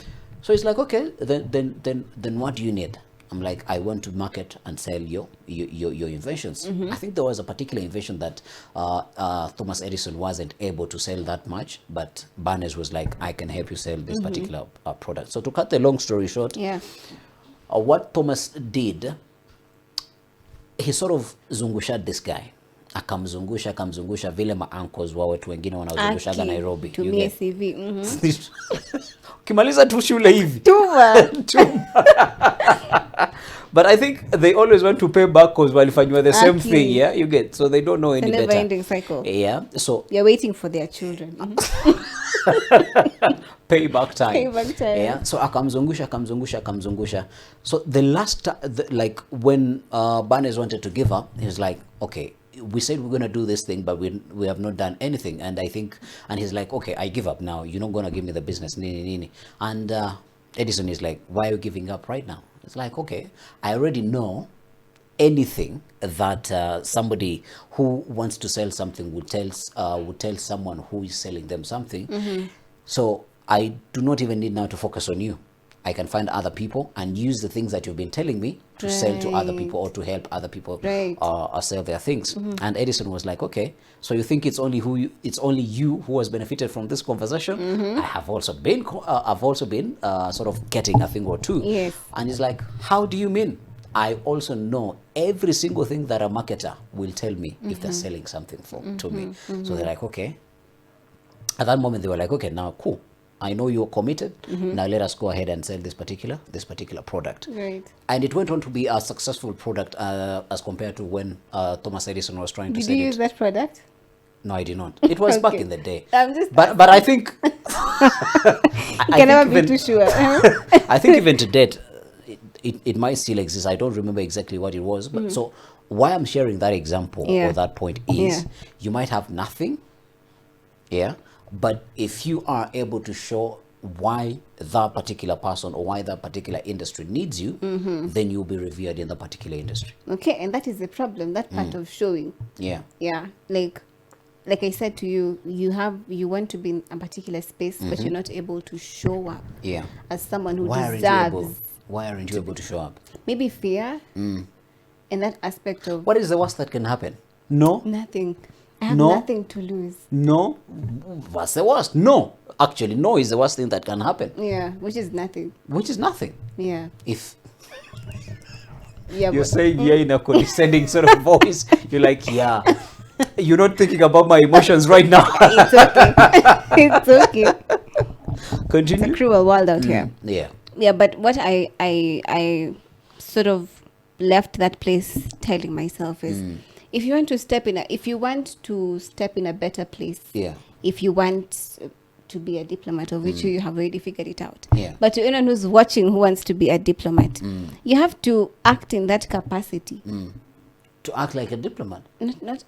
S2: So he's like, okay, then what do you need? I'm like, I want to market and sell your inventions. I think there was a particular invention that Thomas Edison wasn't able to sell that much, but Barnes was like, I can help you sell this particular product. So to cut the long story short,
S1: Yeah.
S2: what Thomas did, he sort of zungusha this guy, akamzungusha vile maankles wa watu wengine wanaozungushaga
S1: Aki,
S2: Nairobi. You
S1: tumie
S2: get-
S1: CV.
S2: ukimaliza tu shule hivi
S1: Tuma.
S2: but I think they always want to pay back because walifanywa the same
S1: Aki.
S2: thing, yeah, you get, so they don't know
S1: It's a
S2: any better.
S1: never-ending cycle.
S2: Yeah, so
S1: You're waiting for their children.
S2: payback time.
S1: Payback time.
S2: Yeah, so akamzungusha. So the last like when Barnes wanted to give up, he was like, okay, we said we're gonna do this thing, but we have not done anything. And I think, and he's like, okay, I give up now. You're not gonna give me the business, nini. And Edison is like, why are you giving up right now? It's like, okay, I already know anything that somebody who wants to sell something would tell someone who is selling them something. So I do not even need now to focus on you. I can find other people and use the things that you've been telling me to sell to other people or to help other people
S1: Right.
S2: sell their things. And Edison was like, okay, so you think it's only you who has benefited from this conversation? I have also been sort of getting a thing or two.
S1: Yes.
S2: And he's like, how do you mean? I also know every single thing that a marketer will tell me if they're selling something to me. So they're like, okay. At that moment, they were like, okay, now cool. I know you're committed. Now let us go ahead and sell this particular product.
S1: Right.
S2: And it went on to be a successful product as compared to when Thomas Edison was trying to
S1: Did
S2: sell
S1: you
S2: it.
S1: use that product?
S2: No, I did not. It was back
S1: Okay.
S2: in the day.
S1: I'm just.
S2: But I think
S1: You can never be
S2: even-
S1: too sure.
S2: I think even to date, it might still exist. I don't remember exactly what it was. But so why I'm sharing that example
S1: Yeah.
S2: or that point is
S1: Yeah.
S2: you might have nothing, yeah, but if you are able to show why that particular person or why that particular industry needs you, then you'll be revered in the particular industry.
S1: Okay, and that is the problem. That part of showing.
S2: Yeah.
S1: Yeah, like I said to you, you want to be in a particular space, but you're not able to show up
S2: Yeah.
S1: as someone who
S2: Why aren't you able to show up?
S1: maybe fear, and that aspect of
S2: What is the worst that can happen? No.
S1: nothing. I have
S2: No.
S1: nothing to lose.
S2: No. What's the worst? No. Actually, no is the worst thing that can happen.
S1: Yeah, which is nothing.
S2: Which is nothing.
S1: Yeah.
S2: If
S1: Yeah,
S2: you're
S1: but
S2: saying yeah in a condescending sort of voice, you're like, yeah. You're not thinking about my emotions right now.
S1: it's okay. It's okay. It's a
S2: Continue.
S1: cruel world out here.
S2: Yeah.
S1: Yeah, but what I sort of left that place telling myself is, if you want to step in a better place,
S2: Yeah.
S1: if you want to be a diplomat, of which you have already figured it out.
S2: Yeah.
S1: But to anyone who's watching who wants to be a diplomat, you have to act in that capacity.
S2: To act like a diplomat.
S1: Not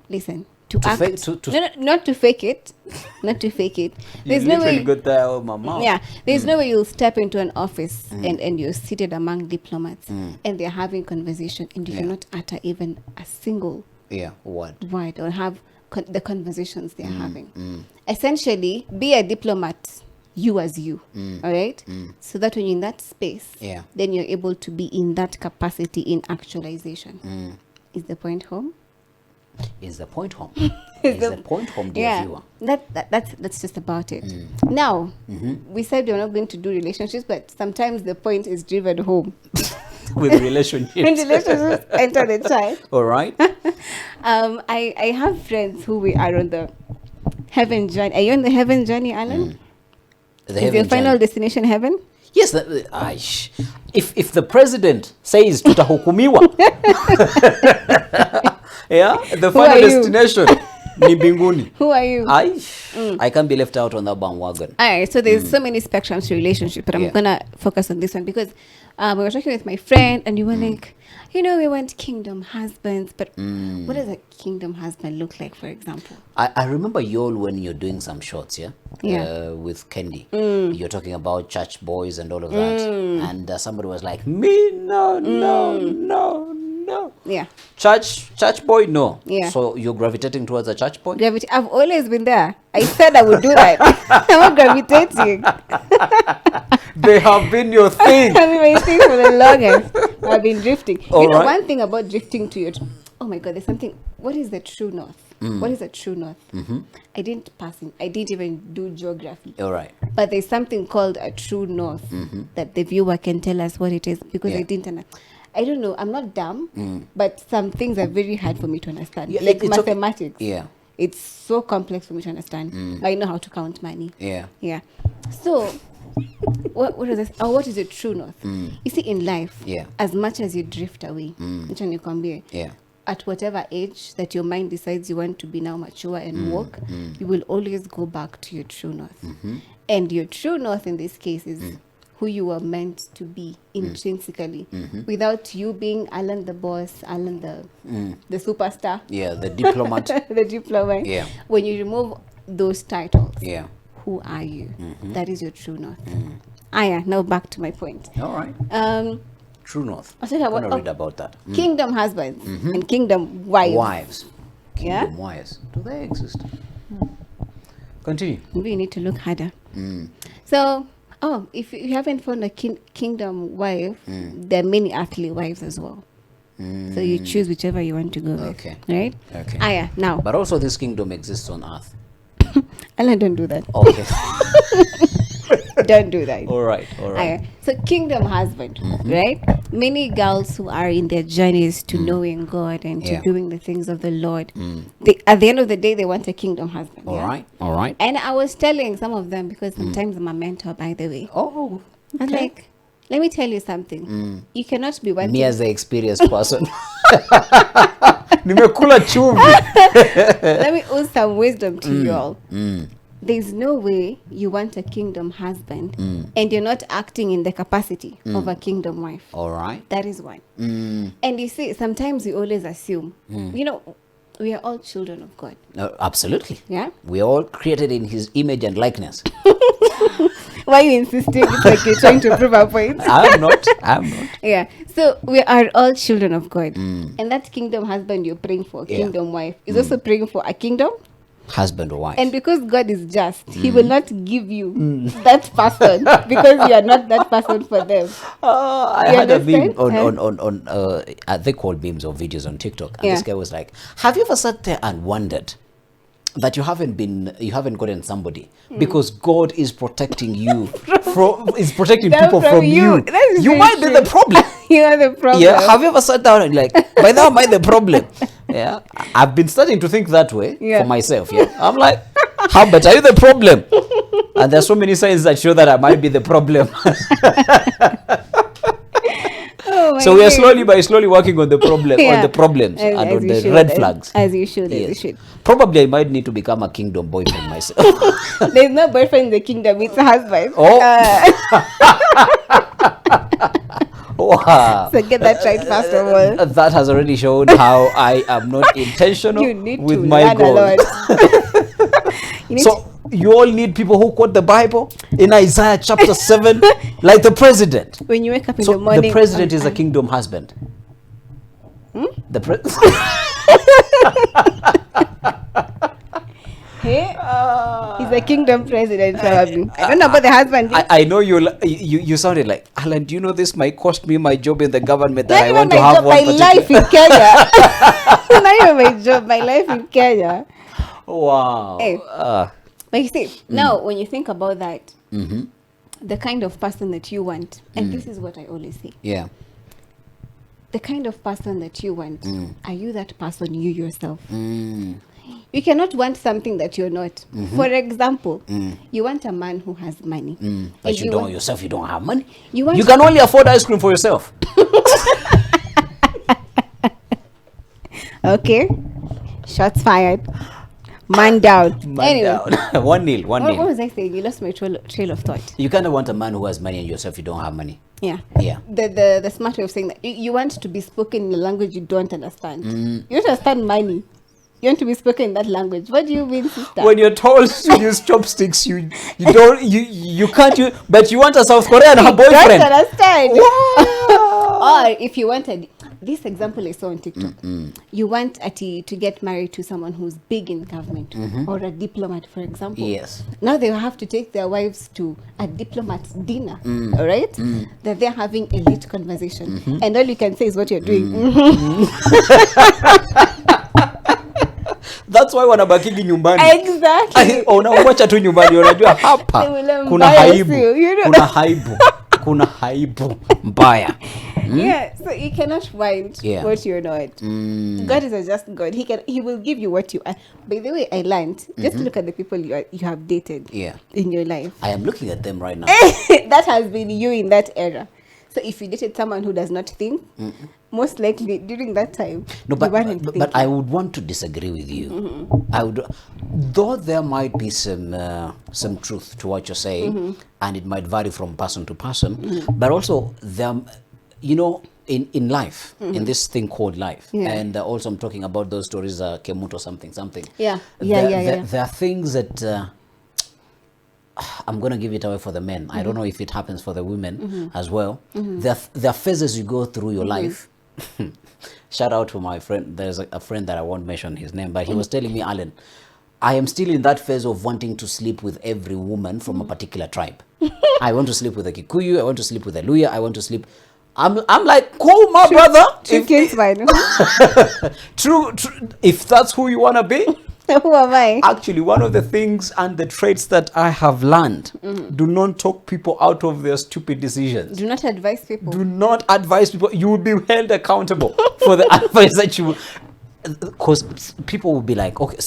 S1: listen. To act.
S2: fake- to-
S1: No, not to fake it. Not to fake it. There's
S2: you
S1: no
S2: literally
S1: way.
S2: got that out of my mouth.
S1: Yeah, there's no way you'll step into an office and you're seated among diplomats and they're having conversation and you
S2: Yeah.
S1: cannot utter even a single
S2: Yeah. What?
S1: word or have the conversations they're having. Essentially, be a diplomat, you as you, all right? So that when you're in that space,
S2: Yeah.
S1: then you're able to be in that capacity in actualization. Is the point home?
S2: Is the point home? Is the point home, dear viewer?
S1: That's just about it. Now, we said we're not going to do relationships, but sometimes the point is driven home.
S2: With
S1: When
S2: relationships.
S1: relationships enter the child.
S2: All right.
S1: I have friends who we are on the heaven journey. Are you on the heaven journey, Alan?
S2: The
S1: Is your
S2: heaven
S1: final
S2: journey.
S1: destination heaven?
S2: Yes. If the president says tutahukumiwa, yeah, the
S1: Who are
S2: final
S1: you?
S2: destination ni mbinguni.
S1: Who are you?
S2: I can't be left out on that bandwagon.
S1: All right, so there's so many spectrums to relationship, but I'm
S2: Yeah.
S1: gonna focus on this one because we were talking with my friend, and you were like, we want kingdom husbands, but what does a kingdom husband look like, for example?
S2: I remember y'all when you're doing some shots, yeah,
S1: Yeah.
S2: with Kendi. You're talking about church boys and all of that, and somebody was like, "Me, no.
S1: Yeah,
S2: Church boy, no."
S1: Yeah.
S2: So you're gravitating towards a church boy.
S1: gravity. I've always been there. I said I would do that. I'm not gravitating.
S2: They have been your thing.
S1: I've been waiting for the longest. I've been drifting.
S2: All
S1: you know,
S2: right.
S1: one thing about drifting to your... Oh my God, there's something... What is the true north? What is the true north? I didn't even do geography.
S2: All right.
S1: But there's something called a true north that the viewer can tell us what it is, because
S2: Yeah.
S1: I didn't... I don't know. I'm not dumb, but some things are very hard for me to understand.
S2: Yeah,
S1: like
S2: it's okay.
S1: mathematics.
S2: Yeah.
S1: It's so complex for me to understand. I know how to count money.
S2: Yeah.
S1: Yeah. So, what is this? Oh, what is the true north? You see, in life,
S2: Yeah.
S1: as much as you drift away, which one you can be,
S2: Yeah.
S1: at whatever age that your mind decides you want to be now mature and walk, you will always go back to your true north. And your true north in this case is who you were meant to be intrinsically, without you being Alan the boss, Alan the superstar,
S2: Yeah. The diplomat.
S1: the diplomat.
S2: Yeah.
S1: When you remove those titles,
S2: Yeah.
S1: who are you? That is your true north. Yeah, now back to my point.
S2: All right. True North.
S1: I said
S2: I'm
S1: about
S2: gonna read about that.
S1: kingdom husbands and kingdom wives.
S2: Wives.
S1: Yeah?
S2: Kingdom wives. Do they exist? Continue.
S1: Maybe you need to look harder. So, if you haven't found a kingdom wife, there are many earthly wives as well. So you choose whichever you want to go with.
S2: Okay.
S1: Right?
S2: Okay.
S1: Yeah, now.
S2: But also this kingdom exists on earth.
S1: Alan, don't do that.
S2: Okay.
S1: Don't do that.
S2: All right. All right.
S1: So kingdom husband, right? Many girls who are in their journeys to knowing God and to
S2: Yeah.
S1: doing the things of the Lord, they, at the end of the day, they want a kingdom husband.
S2: All
S1: yeah?
S2: right. All right.
S1: And I was telling some of them, because sometimes I'm a mentor, by the way.
S2: Oh.
S1: I was like, let me tell you something. You cannot be wanting...
S2: Me as the experienced person. Nimekula chumvi.
S1: Let me owe some wisdom to you all. There's no way you want a kingdom husband and you're not acting in the capacity of a kingdom wife.
S2: All right.
S1: That is one. And you see, sometimes we always assume, we are all children of God.
S2: Absolutely.
S1: Yeah?
S2: We are all created in his image and likeness.
S1: Why are you insisting? It's like you're trying to prove a point.
S2: I'm not.
S1: Yeah. So we are all children of God. And that kingdom husband you're praying for, kingdom wife, is also praying for a kingdom.
S2: husband or wife.
S1: And because God is just, He will not give you that person because you are not that person for them.
S2: I
S1: You
S2: had a meme
S1: understand?
S2: on they call memes or videos on TikTok, and
S1: Yeah.
S2: this guy was like, "Have you ever sat there and wondered that you haven't gotten somebody because God is protecting you is protecting
S1: That
S2: people from you?
S1: That is
S2: You
S1: very
S2: might be
S1: true.
S2: the problem."
S1: You are the problem.
S2: Yeah, have you ever sat down and like, by now am I the problem? Yeah, I've been starting to think that way
S1: Yeah.
S2: for myself. Yeah, I'm like, how but are you the problem? And there's so many signs that show that I might be the problem.
S1: Oh my
S2: So we are
S1: days.
S2: slowly working on the problem,
S1: Yeah.
S2: on the problems,
S1: As-
S2: and
S1: as
S2: on
S1: you
S2: the
S1: should,
S2: red
S1: as-
S2: flags.
S1: As you should, as you
S2: Yes.
S1: should.
S2: Probably I might need to become a kingdom boyfriend myself.
S1: There's no boyfriend in the kingdom, it's a husband.
S2: Oh. Wow.
S1: So get that right first of all.
S2: That has already shown how I am not intentional
S1: You need
S2: with
S1: to
S2: my
S1: learn a
S2: goals.
S1: lot. You need
S2: So you all need people who quote the Bible in Isaiah chapter 7, like the president.
S1: when you wake up in
S2: So
S1: the morning.
S2: the president is a kingdom husband. The
S1: Hey? He's a kingdom president, probably. I don't know about the husband.
S2: I know you sounded like, Alan, do you know this might cost me my job in the government that
S1: Not
S2: I
S1: even
S2: want to
S1: my
S2: have
S1: job,
S2: one
S1: my
S2: particular.
S1: life in Kenya. Not even my job, my life in Kenya.
S2: Wow.
S1: Hey. But you see,
S2: Mm.
S1: now when you think about that,
S2: Mm-hmm.
S1: the kind of person that you want, and this is what I always say,
S2: Yeah.
S1: the kind of person that you want, are you that person you yourself?
S2: Mm.
S1: You cannot want something that you're not.
S2: Mm-hmm.
S1: For example, you want a man who has money.
S2: But
S1: And
S2: you don't yourself, you don't have money.
S1: You want
S2: You can only afford ice cream for yourself.
S1: Okay. Shots fired. Man down.
S2: Man
S1: Anyway,
S2: down. 1-0, 1-0.
S1: what was I saying? You lost my trail of thought.
S2: You kind of want a man who has money and yourself you don't have money.
S1: Yeah.
S2: Yeah.
S1: The smart way of saying that. You want to be spoken in a language you don't understand. You don't understand money. You want to be spoken in that language. What do you mean, sister?
S2: When you're told to use chopsticks, you don't you can't use, but you want a South Korean her
S1: don't
S2: boyfriend.
S1: understand.
S2: Wow.
S1: Or if you wanted, this example I saw on TikTok, you want to get married to someone who's big in government or a diplomat, for example.
S2: Yes.
S1: Now they have to take their wives to a diplomat's dinner, all right? That they're having elite conversation. And all you can say is what you're doing.
S2: That's why wanabakigi nyumbani.
S1: Exactly.
S2: Unamwacha tu nyumbani, unajua hapa
S1: They will
S2: kuna
S1: embarrass
S2: haibu,
S1: you, you know.
S2: kuna haibu mbaya.
S1: Yeah, so you cannot find
S2: Yeah.
S1: what you're not. God is a just God. He will give you what you are. By the way, I learned, just look at the people you have dated
S2: Yeah.
S1: in your life.
S2: I am looking at them right now.
S1: That has been you in that era. So if you dated someone who does not think, most likely during that time,
S2: No,
S1: you
S2: but
S1: weren't
S2: but
S1: thinking.
S2: I would want to disagree with you. I would, though there might be some truth to what you're saying, and it might vary from person to person. But also there, you know, in life, in this thing called life,
S1: Yeah.
S2: and also I'm talking about those stories, Kemuto something.
S1: Yeah.
S2: There are things that. I'm going to give it away for the men. I don't know if it happens for the women as well. There are phases you go through your life. Shout out to my friend. There's a friend that I won't mention his name, but he was telling me, Alan, I am still in that phase of wanting to sleep with every woman from a particular tribe. I want to sleep with a Kikuyu. I want to sleep with a Luya. I want to sleep. I'm like, cool, my brother.
S1: Two kids, fine.
S2: True. If that's who you want to be.
S1: Who am I?
S2: Actually, one of the things and the traits that I have learned, do not talk people out of their stupid decisions.
S1: Do not advise people.
S2: Do not advise people. You will be held accountable for the advice that you... Because people will be like, okay,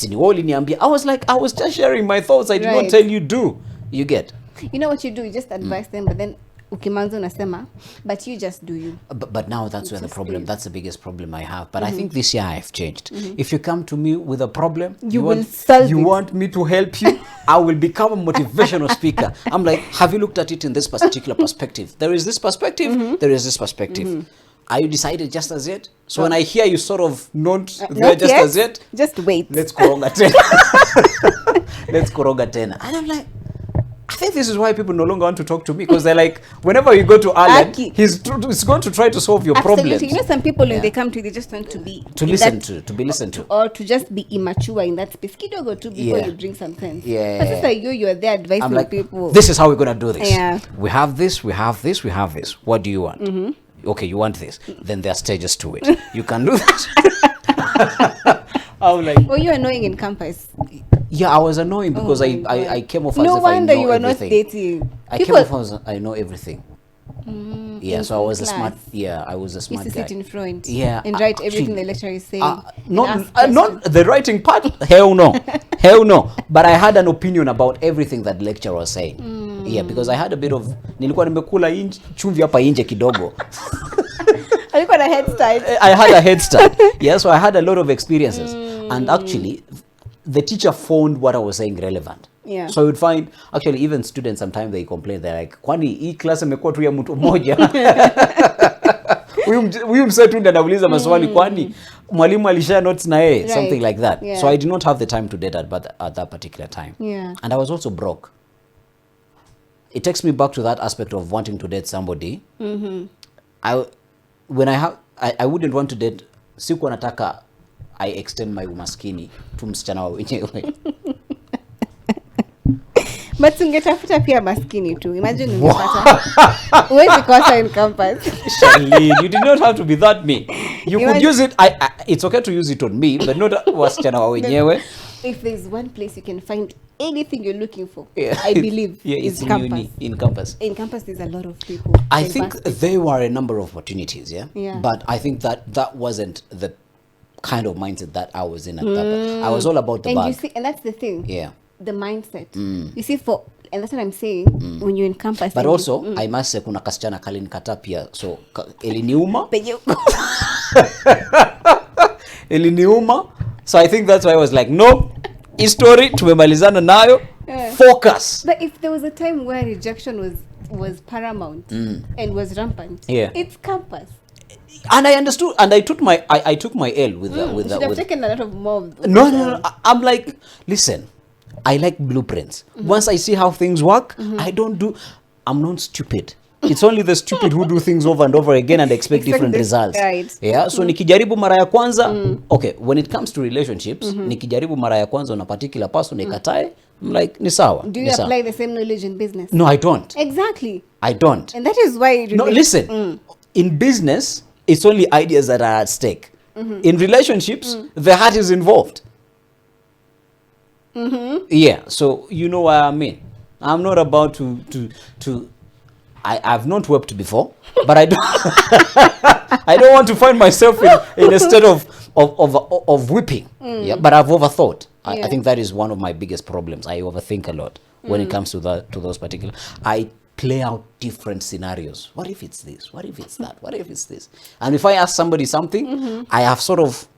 S2: I was like, I was just sharing my thoughts. I did not
S1: Right.
S2: tell you do. You get?
S1: You know what you do? You just advise them, but then ukimanza unasema, but you just do you.
S2: But now that's where the
S1: Just
S2: problem,
S1: is.
S2: that's the biggest problem I have. But I think this year I have changed. If you come to me with a problem,
S1: You will
S2: want,
S1: solve
S2: you
S1: it.
S2: want me to help you, I will become a motivational speaker. I'm like, have you looked at it in this particular perspective? There is this perspective, there is this perspective. Are you decided just as yet? So when I hear you sort of not there
S1: Not
S2: just
S1: yet.
S2: as yet,
S1: Just wait.
S2: let's koroga tena. Let's koroga tena. And I'm like, I think this is why people no longer want to talk to me, because they're like, whenever you go to Alan,
S1: Aki.
S2: he's going to try to solve your
S1: Absolutely.
S2: problems.
S1: You know, some people when
S2: Yeah.
S1: they come to you, they just want to be
S2: To
S1: in
S2: listen
S1: that-
S2: to be listened to.
S1: or to just be immature in that space. Kidogo too before
S2: Yeah.
S1: you bring some sense.
S2: Yeah.
S1: But it's like you're there advising
S2: I'm like,
S1: people.
S2: this is how we're gonna do this.
S1: Yeah.
S2: We have this, we have this, we have this. What do you want?
S1: Mm-hmm.
S2: Okay, you want this. Then there are stages to it. You can do that. I'm like,
S1: Oh, you're annoying in campus.
S2: yeah, I was annoying because
S1: Oh
S2: I,
S1: my
S2: I
S1: God.
S2: I came off as
S1: No
S2: if I
S1: wonder
S2: know
S1: you were not
S2: everything.
S1: dating.
S2: I
S1: People
S2: came off as I know everything. Yeah,
S1: in
S2: so I was a
S1: class.
S2: smart. Yeah, I was a
S1: used
S2: smart
S1: to
S2: guy.
S1: sit in front.
S2: Yeah,
S1: And write
S2: actually,
S1: everything the lecturer is saying. and
S2: not
S1: ask
S2: not
S1: questions.
S2: the writing part. Hell no, hell no. But I had an opinion about everything that lecturer was saying. Yeah, because I had a bit of nilikuwa nimekula chumvi hapa nje kidogo.
S1: Alikuwa na head start.
S2: I had a head start. Yeah, so I had a lot of experiences. And actually, the teacher found what I was saying relevant.
S1: Yeah.
S2: So you'd find, actually, even students, sometimes they complain, they're like, kwani hii class imekuwa tu ya mtu mmoja. Huyu msee tu ndiye anauliza maswali, kwani mwalimu alisha notes na yeye,
S1: Right.
S2: something like that.
S1: Yeah.
S2: So I did not have the time to date at that particular time.
S1: Yeah.
S2: And I was also broke. It takes me back to that aspect of wanting to date somebody. I wouldn't want to date, sikuwa nataka I extend my umaskini tu msichana wa wenyewe.
S1: But ungetafuta pia maskini tu. Imagine ungepata. Huwezi kosa in campus.
S2: Charlene, you did not have to be that mean. You could
S1: Imagine-
S2: use it. It's okay to use it on me, but not wasichana wa wenyewe.
S1: If there's one place you can find anything you're looking for,
S2: Yeah.
S1: I believe
S2: Yeah,
S1: is
S2: it's in
S1: campus.
S2: uni, in campus.
S1: In campus, there's a lot of people.
S2: I
S1: Diverse
S2: think
S1: people.
S2: there were a number of opportunities, yeah?
S1: Yeah.
S2: But I think that wasn't the kind of mindset that I was in at that point. I was all about the
S1: And you
S2: bag.
S1: see, and that's the thing.
S2: Yeah.
S1: The mindset. You see, and that's what I'm saying. When you're in campus,
S2: But
S1: and
S2: also, I must say, kuna kasichana kalinikataa pia. So, iliniuma. Iliniuma. So I think that's why I was like, no, history, tumemalizana nayo.
S1: Yeah.
S2: Focus.
S1: But if there was a time where rejection was paramount and was rampant,
S2: Yeah.
S1: it's campus.
S2: And I understood, and I took my L with
S1: You
S2: with
S1: should have taken a lot of more.
S2: No. I'm like, listen, I like blueprints. Once I see how things work, I'm not stupid. It's only the stupid who do things over and over again and expect different results.
S1: Right.
S2: Yeah. So nikijaribu mara ya kwanza, okay, when it comes to relationships, nikijaribu mara ya kwanza na particular person ikatae, I'm like, ni sawa.
S1: Do
S2: ni
S1: you
S2: sawa.
S1: apply the same knowledge in business?
S2: No, I don't.
S1: Exactly.
S2: I don't.
S1: And that is why
S2: No, listen. In business, it's only ideas that are at stake. In relationships, the heart is involved. Yeah, so you know what I mean. I'm not about to. I've not wept before, but I don't. I don't want to find myself in a state of weeping. Yeah, but I've overthought. I
S1: Yeah.
S2: think that is one of my biggest problems. I overthink a lot when it comes to those particular. I play out different scenarios. What if it's this? What if it's that? What if it's this? And if I ask somebody something, I have sort of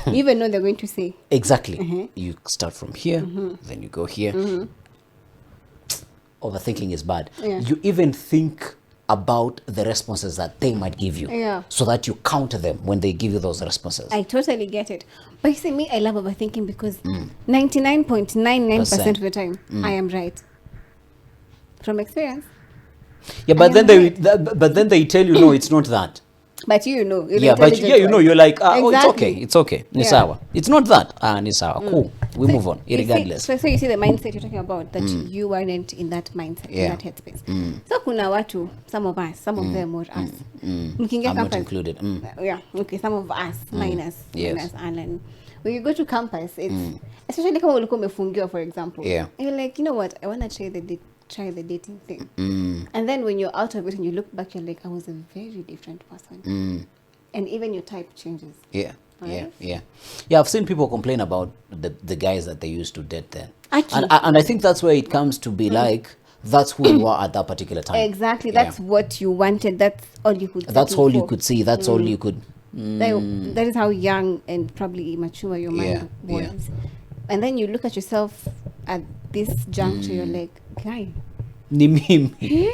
S1: You even know they're going to say.
S2: exactly. You start from here, then you go here. Overthinking is bad.
S1: Yeah.
S2: You even think about the responses that they might give you,
S1: Yeah.
S2: so that you counter them when they give you those responses.
S1: I totally get it. But you see, me, I love overthinking because 99.99% of the time, I am right. From experience.
S2: Yeah, but
S1: I
S2: then
S1: am
S2: but then they tell you no, it's not that.
S1: But you know. You're the
S2: Yeah, but
S1: intelligent
S2: yeah, you know,
S1: one.
S2: you're like, oh, it's
S1: Exactly.
S2: okay, it's okay. Ni
S1: Yeah.
S2: sawa. It's not that. Ni sawa. Cool. We move on,
S1: You see-
S2: regardless.
S1: So you see the mindset you're talking about, that you weren't in that mindset,
S2: Yeah.
S1: in that headspace. So kuna watu, some of us, some of them or us. Mkiingia
S2: I'm not
S1: campus-
S2: included.
S1: Yeah, okay, some of us, minus
S2: Yes.
S1: Alan. When you go to campus, it's especially kama ulikuwa umefungiwa, for example.
S2: Yeah.
S1: You're like, you know what, I want to try the dating thing. And then when you're out of it and you look back, you're like, I was a very different person. And even your type changes.
S2: Yeah.
S1: Right?
S2: Yeah. I've seen people complain about the guys that they used to date then.
S1: Actually.
S2: And I think that's where it comes to be like, that's who you are at that particular time.
S1: Exactly.
S2: Yeah.
S1: That's what you wanted. That's all you could.
S2: That's
S1: settle
S2: all you
S1: for.
S2: could see. That's all you could.
S1: That is how young and probably immature your mind
S2: Yeah,
S1: was.
S2: yeah.
S1: And then you look at yourself at this juncture, you're like, guy.
S2: Ni mimi.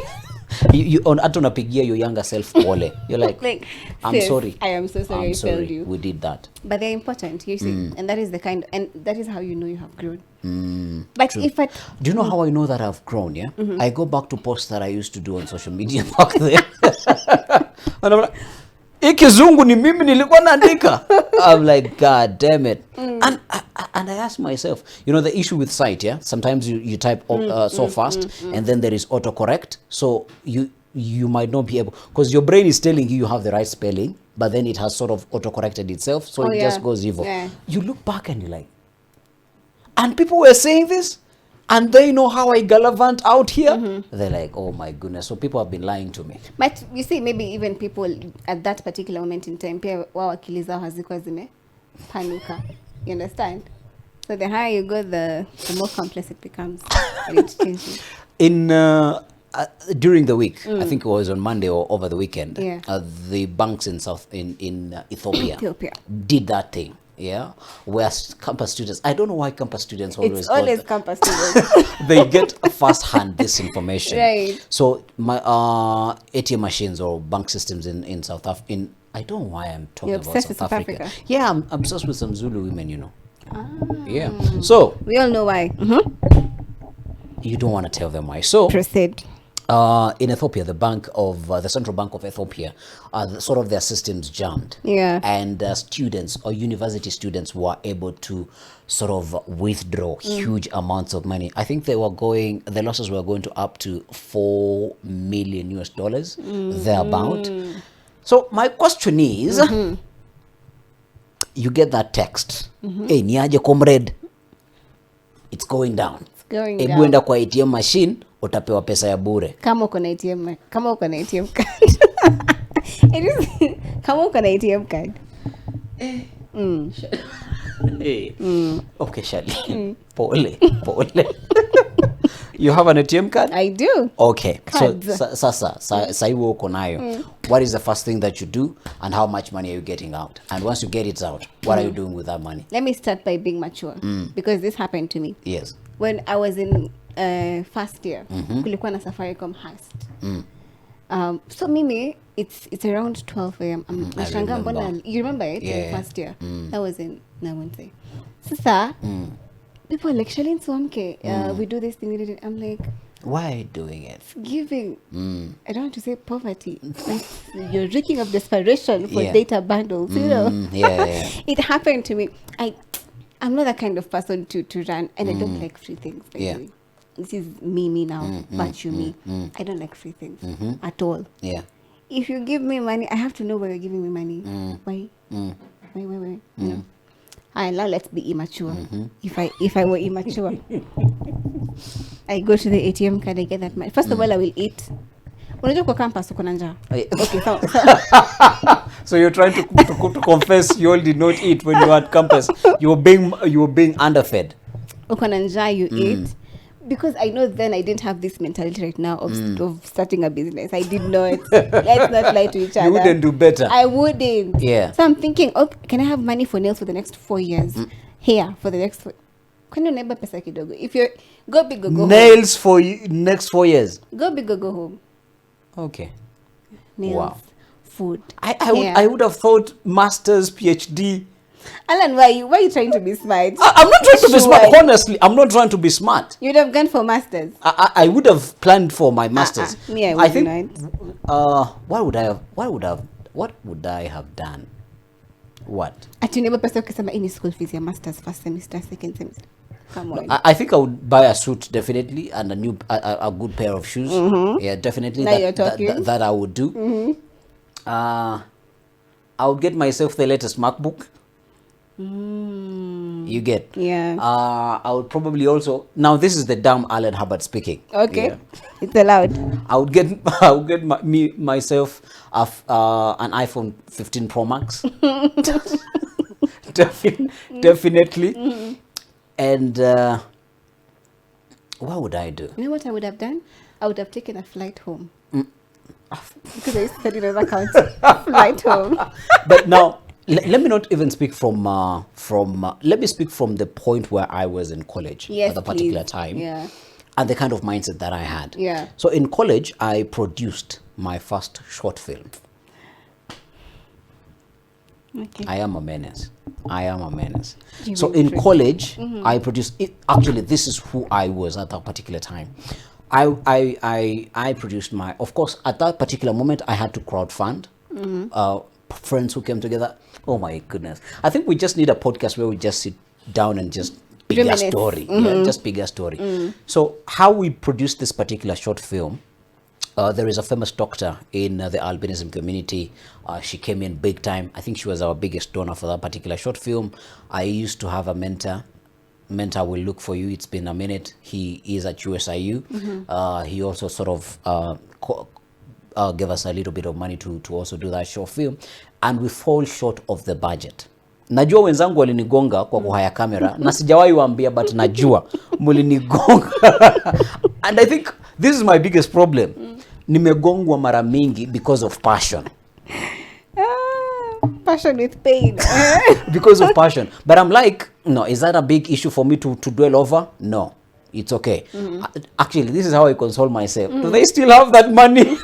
S2: you on hata unapigia your younger self pole. You're like,
S1: Like,
S2: I'm
S1: sis,
S2: sorry.
S1: I am so sorry
S2: I'm
S1: I
S2: sorry.
S1: failed you.
S2: We did that.
S1: But they're important, you see. And that is the kind, and that is how you know you have grown. But if I...
S2: Do you know how I know that I've grown, yeah? I go back to posts that I used to do on social media back then. And I'm like, hii kizungu ni mimi nilikuwa naandika. I'm like, God damn it. And I ask myself, you know, the issue with sight, yeah? Sometimes you type so fast, and then there is autocorrect. So you might not be able, because your brain is telling you have the right spelling, but then it has sort of autocorrected itself, so it just goes evil.
S1: Yeah.
S2: You look back and you're like, and people were saying this, and they know how I gallivant out here. They're like, oh my goodness. So people have been lying to me.
S1: But you see, maybe even people at that particular moment in time, pia wao akili zao hazikuwa zimepanuka. You understand? So the higher you go, the more complex it becomes. And it changes.
S2: During the week, I think it was on Monday or over the weekend,
S1: Yeah.
S2: the banks in Ethiopia did that thing. Yeah, where campus students, I don't know why campus students always
S1: It's always campus students.
S2: they get first-hand this information.
S1: Right.
S2: So my ATM machines or bank systems in South Africa, I don't know why I'm talking
S1: You're
S2: about
S1: obsessed with
S2: South
S1: South
S2: Africa.
S1: Africa.
S2: Yeah, I'm obsessed with some Zulu women, you know. Yeah. So
S1: We all know why.
S2: you don't want to tell them why. So
S1: Proceed.
S2: in Ethiopia, the Central Bank of Ethiopia, sort of their systems jammed.
S1: Yeah.
S2: And students or university students were able to sort of withdraw huge amounts of money. I think the losses were going to up to $4 million US, thereabout. So my question is, you get that text, hey, niaje comrade, it's going down.
S1: Going
S2: Ebu
S1: down.
S2: enda kwa ATM machine, utapewa pesa ya bure.
S1: Kama uko na ATM card. It is kama uko na ATM card.
S2: Hey. Okay, Shali. Pole. You have an ATM card?
S1: I do.
S2: Okay.
S1: Cards.
S2: So sasa hiyo uko nayo. What is the first thing that you do, and how much money are you getting out? And once you get it out, what are you doing with that money?
S1: Let me start by being mature, because this happened to me.
S2: Yes.
S1: When I was in first year, kulikuwa na Safaricom heist. So mimi, it's around 12 a.m. Nashanga mbona, you remember it?
S2: Yeah.
S1: In first year. That was in Namunse. Sasa, people are like, Shalin Swamke, we do this thing, we did it. I'm like,
S2: Why are you doing it?
S1: giving. I don't want to say poverty. Like, you're reeking of desperation for
S2: Yeah.
S1: data bundles, you know.
S2: Yeah.
S1: It happened to me. I'm not that kind of person to run, and I don't like free things. By
S2: Yeah.
S1: the way. This is me now, but you me. I don't like free things at all.
S2: Yeah.
S1: If you give me money, I have to know where you're giving me money. Why? Why? No. And now let's be immature. If I were immature, I go to the ATM card, I get that money. First of all, I will eat. Unajua kwa campus uko na njaa. Okay, so
S2: So you're trying to confess you all did not eat when you were at campus. You were being underfed.
S1: uko na njaa, you eat. Because I know then I didn't have this mentality right now of starting a business. I did not. Let's not lie to each other.
S2: You wouldn't do better.
S1: I wouldn't.
S2: Yeah.
S1: So I'm thinking, okay, can I have money for nails for the next 4 years? Here for the next 4. Can you never pesa kidogo? If you're go big or go home.
S2: Nails for next 4 years.
S1: Go big or go home.
S2: Okay.
S1: Nails.
S2: Wow.
S1: Food.
S2: I would have thought masters, PhD.
S1: Alan, why are you trying to be smart?
S2: I'm not trying to be smart.
S1: Sure.
S2: Honestly, I'm not trying to be smart.
S1: You'd have gone for masters.
S2: I would have planned for my masters.
S1: Me, I
S2: I think.
S1: wouldn't.
S2: What would I have done? What?
S1: Ati never pesa ukisema ini school fees ya masters first semester, second semester. Come on.
S2: I think I would buy a suit definitely, and a good pair of shoes. Yeah, definitely.
S1: Now you're talking.
S2: That I would do. I would get myself the latest MacBook. You get.
S1: Yeah.
S2: I would probably also. Now this is the dumb Alan Hubbard speaking.
S1: Okay.
S2: Yeah.
S1: It's allowed.
S2: I would get myself an iPhone 15 Pro Max. Definitely. And what would I do?
S1: You know what I would have done? I would have taken a flight home. Because I used to study in another country. Flight home.
S2: But now, let me not even speak from let me speak from the point where I was in college
S1: Yes,
S2: at the particular
S1: please.
S2: time.
S1: Yeah.
S2: and the kind of mindset that I had.
S1: Yeah.
S2: So in college, I produced my first short film.
S1: Okay.
S2: I am a menace.
S1: You
S2: So
S1: went
S2: in
S1: through.
S2: college, I produced it. Actually, this is who I was at that particular time. I produced my. Of course, at that particular moment, I had to crowdfund. Friends who came together. Oh my goodness! I think we just need a podcast where we just sit down and just bigger
S1: Reminisce.
S2: story. Yeah, just bigger story. So how we produced this particular short film. There is a famous doctor in the albinism community. She came in big time. I think she was our biggest donor for that particular short film. I used to have a mentor. Mentor will look for you. It's been a minute. He is at USIU. He also sort of gave us a little bit of money to also do that short film. And we fall short of the budget. Najua wenzangu walinigonga kwa kuhaya kamera na sijawahi waambia, but najua mulinigonga. And I think this is my biggest problem. Nimegongwa mara mingi because of passion.
S1: Passion with pain.
S2: Because of passion. But I'm like, no, is that a big issue for me to dwell over? No, it's okay. Actually, this is how I console myself. Do they still have that money?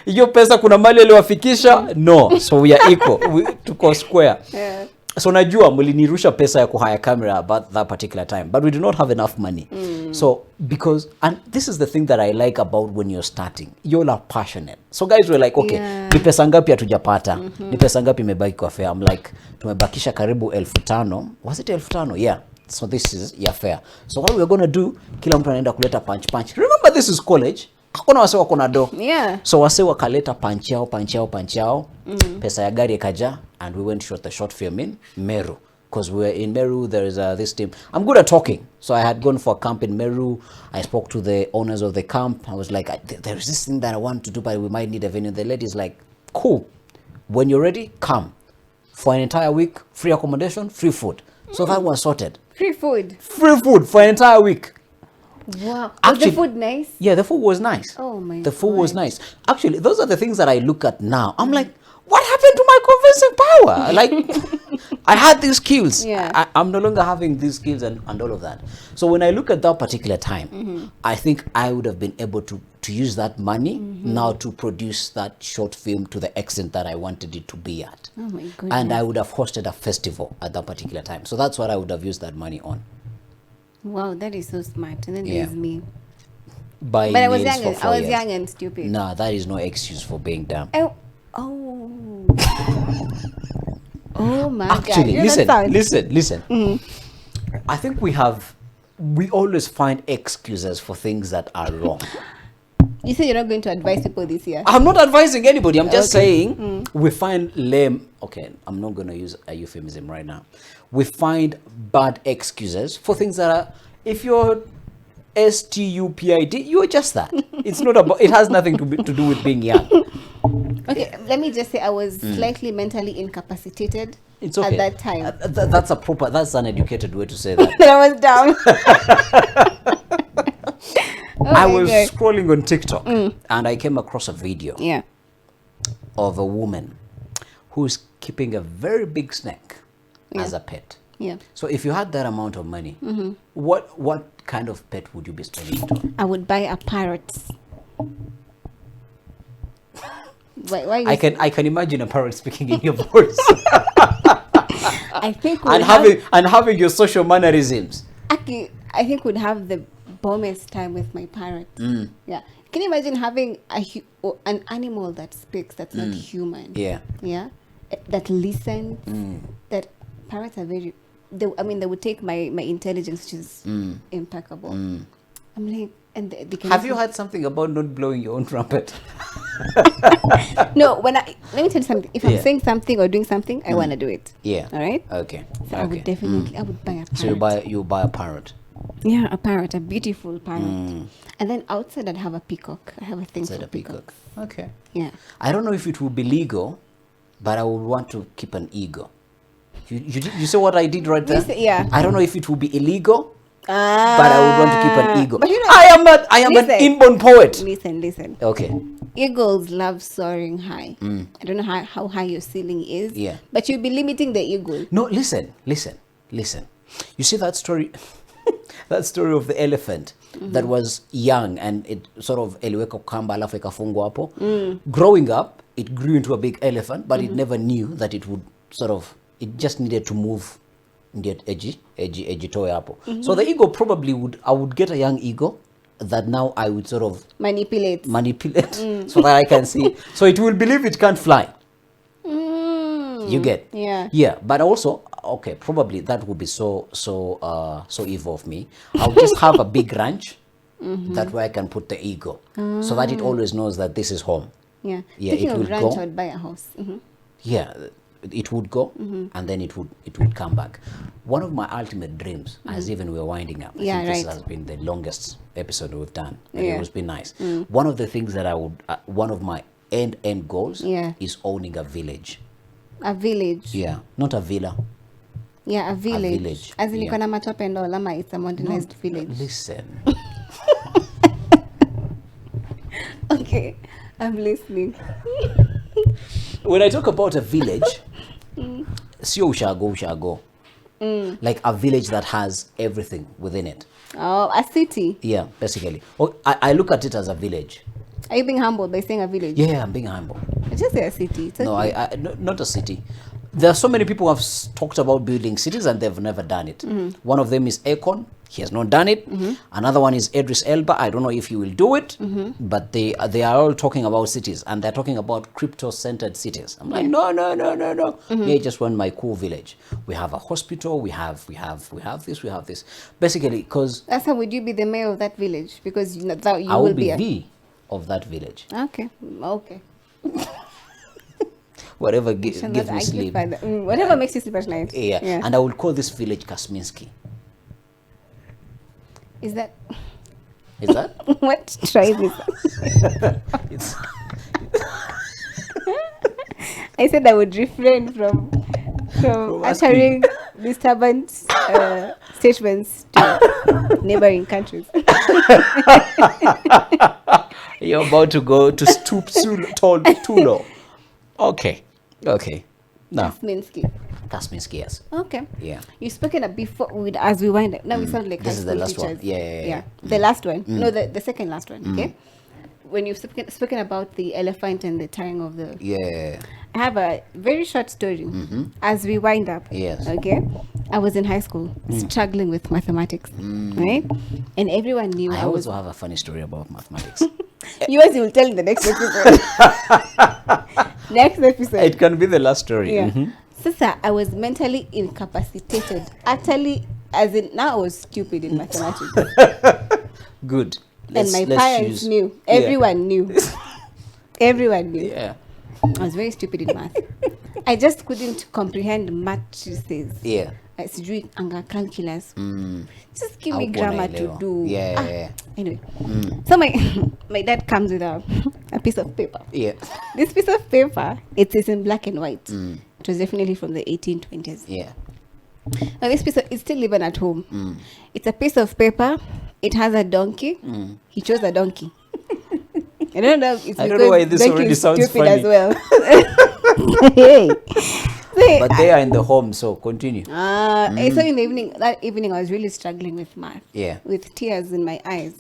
S2: Hiyo pesa kuna mali aliwafikisha? No, so we are equal. Tuko square.
S1: Yeah.
S2: So najua mlinirusha pesa ya kuhaya camera about that particular time, but we do not have enough money. So because, and this is the thing that I like about when you're starting, you're all passionate. So guys were like, okay,
S1: Yeah.
S2: ni pesa ngapi hatujapata? Ni pesa ngapi imebaki kwa fare? I'm like, tumebakisha karibu 5,000. Was it 5,000? Yeah. So this is your fare. So what we're going to do, kila mtu anaenda kuleta punch. Remember, this is college. Hakuna wase wako na do.
S1: Yeah.
S2: So wase wakaleta punch yao. Pesa ya gari ikaja, and we went shot the short film in Meru. Because we were in Meru, there is this team. I'm good at talking. So I had gone for a camp in Meru. I spoke to the owners of the camp. I was like, there is this thing that I want to do, but we might need a venue. The lady's like, cool. When you're ready, come. For an entire week, free accommodation, free food. So that was sorted.
S1: Free food.
S2: Free food for an entire week.
S1: Wow. Was
S2: Actually,
S1: the food nice?
S2: Yeah, the food was nice.
S1: Oh my
S2: The food was
S1: God.
S2: nice. Actually, those are the things that I look at now. I'm like, what happened to my convincing power? Like, I had these skills.
S1: Yeah.
S2: I'm no longer having these skills and all of that. So when I look at that particular time, I think I would have been able to use that money now to produce that short film to the extent that I wanted it to be at.
S1: Oh my goodness.
S2: And I would have hosted a festival at that particular time. So that's what I would have used that money on.
S1: Wow, that is so smart. And then
S2: Yeah.
S1: there's me.
S2: Buying
S1: But I was
S2: nails
S1: young.
S2: for
S1: And,
S2: 4
S1: I was
S2: years.
S1: young and stupid.
S2: Nah, that is no excuse for being dumb.
S1: Oh. Oh my
S2: Actually,
S1: God. You know that sound?
S2: listen. I think we always find excuses for things that are wrong.
S1: You said you're not going to advise people this year.
S2: I'm not advising anybody. I'm just
S1: Okay.
S2: saying we find lame. Okay, I'm not going to use a euphemism right now. We find bad excuses for things that are. If you're stupid, you're just that. It's not about. It has nothing to do with being young.
S1: Okay, let me just say I was slightly mentally incapacitated
S2: It's okay.
S1: at that time.
S2: That's an educated way to say that.
S1: That I was down. Oh
S2: I
S1: my
S2: was
S1: God.
S2: scrolling on TikTok and I came across a video
S1: Yeah.
S2: of a woman who's keeping a very big snake as a pet.
S1: Yeah.
S2: So if you had that amount of money, what kind of pet would you be spending it on?
S1: I would buy a parrot. Why
S2: I can imagine a parrot speaking in your voice
S1: I think
S2: and having your social mannerisms.
S1: actually, I think would have the bombest time with my parrot. Yeah. Can you imagine having an animal that speaks that's not human?
S2: Yeah.
S1: Yeah. That listens. That parrots are very. They would take my intelligence, which is impeccable. I'm like, and they can.
S2: Have you heard something about not blowing your own trumpet?
S1: No, let me tell you something. If I'm
S2: Yeah.
S1: saying something or doing something, I want to do it.
S2: Yeah.
S1: All right.
S2: Okay.
S1: So I would definitely, I would buy a parrot.
S2: So you buy a parrot.
S1: Yeah, a parrot, a beautiful parrot. And then outside I'd have a peacock. I have a thing
S2: Instead
S1: for
S2: of peacock.
S1: peacocks.
S2: Okay.
S1: Yeah.
S2: I don't know if it will be legal, but I would want to keep an eagle. You see what I did right there?
S1: Yeah.
S2: I don't know if it will be illegal,
S1: But
S2: but I would want to keep an eagle.
S1: But you know,
S2: I am an
S1: listen.
S2: inborn poet.
S1: Listen.
S2: Okay.
S1: Eagles love soaring high. I don't know how high your ceiling is.
S2: Yeah.
S1: But you'll be limiting the eagle.
S2: No, listen. You see that story? that story of the elephant that was young and it sort of eliweka kamba alafu ikafungwa hapo. Growing up, it grew into a big elephant, but it never knew that it would sort of, it just needed to move get edgy toy hapo. So the ego probably I would get a young ego that now I would sort of
S1: manipulate
S2: so that I can see. So it will believe it can't fly. You get? Yeah. But also, okay, probably that would be so evil of me. I'll just have a big ranch that where I can put the ego, so that it always knows that this is home.
S1: Yeah.
S2: Yeah.
S1: Speaking
S2: It
S1: of
S2: will
S1: ranch,
S2: go.
S1: I would buy a house.
S2: Yeah. It would go, and then it would come back. One of my ultimate dreams, as even we're winding up, I think this has been the longest episode we've done. And it has been nice. One of the things that I would, one of my end goals, is owning a village.
S1: A village.
S2: Yeah, not a villa.
S1: Yeah, a village.
S2: A village.
S1: As in,
S2: yeah.
S1: you can matope and all, ama it's a modernized village.
S2: Listen.
S1: Okay, I'm listening.
S2: When I talk about a village, sio ushago. Like a village that has everything within it.
S1: Oh, a city.
S2: Yeah, basically. Oh, I look at it as a village.
S1: Are you being humble by saying a village?
S2: Yeah, I'm being humble.
S1: Just say a city. It's
S2: No,
S1: okay.
S2: not a city. There are so many people who have talked about building cities and they've never done it. One of them is Akon. He has not done it. Another one is Idris Elba. I don't know if he will do it, but they are all talking about cities and they're talking about crypto-centered cities. I'm like, no. Yeah, I just want my cool village. We have a hospital. We have this. Basically, because
S1: That's how would you be the mayor of that village? Because you know, that you
S2: I
S1: will
S2: will
S1: be
S2: be
S1: a...
S2: the of that village.
S1: Okay.
S2: Whatever
S1: Shall
S2: gives
S1: not
S2: me
S1: argue
S2: sleep.
S1: further. Whatever makes you sleep at night.
S2: Yeah. And I will call this village Kasminski.
S1: Is that
S2: Is that?
S1: what tribe is that?
S2: It's
S1: I said I would refrain from uttering disturbant statements to neighboring countries.
S2: You're about to go to stoop too low. Okay. No.
S1: Minsky.
S2: Kasminski, yes.
S1: Okay.
S2: Yeah.
S1: You've spoken before as we wind up. Now we sound like
S2: This
S1: high
S2: is the
S1: school
S2: last one.
S1: teachers.
S2: Yeah.
S1: The last one. No, the second last one. Okay. When you've spoken about the elephant and the tying of the...
S2: Yeah.
S1: I have a very short story as we wind up.
S2: Yes.
S1: Okay. I was in high school struggling with mathematics, right? And everyone knew
S2: I
S1: I was...
S2: also have a funny story about mathematics.
S1: Yours you will tell in the next episode. Next episode.
S2: It can be the last story.
S1: Yeah. Sasa, I was mentally incapacitated. Utterly, as in, now I was stupid in mathematics.
S2: Good.
S1: And my parents knew. Everyone knew. Everyone knew.
S2: Yeah.
S1: I was very stupid in math. I just couldn't comprehend matrices.
S2: Yeah.
S1: Sijui anga calculus. Just give me
S2: Haukuwa
S1: grammar to
S2: unaelewa.
S1: do.
S2: Yeah.
S1: Anyway, so my dad comes with a piece of paper.
S2: Yeah.
S1: This piece of paper, it is in black and white. It was definitely from the 1820s.
S2: Yeah.
S1: Now this piece it's still even at home. It's a piece of paper. It has a donkey. He chose a donkey. I don't know. It's
S2: I don't know why this
S1: donkey
S2: already
S1: is
S2: sounds
S1: stupid
S2: funny.
S1: as well. Hey.
S2: But they are in the home, so continue.
S1: So in the evening, that evening, I was really struggling with math.
S2: Yeah.
S1: With tears in my eyes.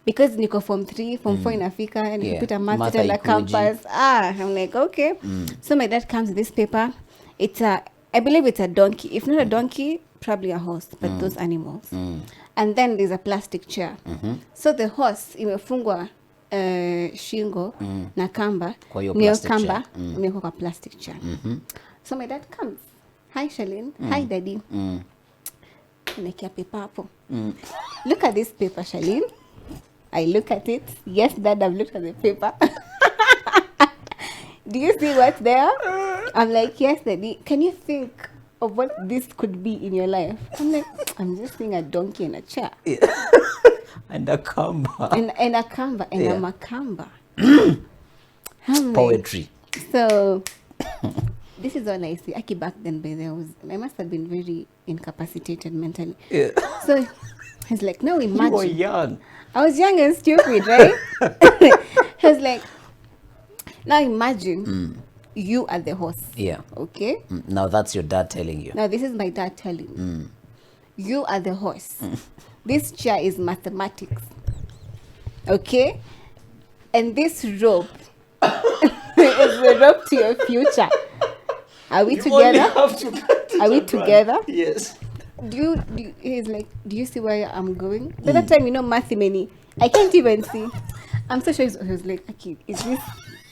S1: Because niko form 3, form 4 inafika, and
S2: Yeah.
S1: put a math
S2: Math
S1: at the
S2: haikuji.
S1: campus. I'm like, okay. So my dad comes with this paper. I believe it's a donkey. If not a donkey, probably a horse, but those animals. And then there's a plastic chair. So the horse imefungwa shingo na kamba.
S2: Kwa hiyo
S1: Niyo
S2: plastic
S1: kamba
S2: chair.
S1: imewekwa kwa plastic chair. So my dad comes. Hi, Charlene. Hi, Daddy. Nakia paper hapo. Look at this paper, Charlene. I look at it. Yes, Dad, I've looked at the paper. Do you see what's there? I'm like, yes, Daddy. Can you think of what this could be in your life? I'm like, I'm just seeing a donkey in a chair.
S2: And a kamba.
S1: And a kamba and a makamba. I'm like,
S2: Poetry.
S1: so this is all I see. Aki back then, by there I must have been very incapacitated mentally.
S2: Yeah.
S1: So he's like, now
S2: You were
S1: imagine.
S2: young.
S1: I was young and stupid, right? He was like, now imagine you are the horse.
S2: Yeah.
S1: Okay?
S2: Now that's your dad telling you.
S1: Now this is my dad telling me. You are the horse. This chair is mathematics. Okay? And this rope is the rope to your future. Are we together? Are we together?
S2: Yes.
S1: He's like, do you see where I'm going? By that time, math many. I can't even see. I'm so sure he was like, okay, is this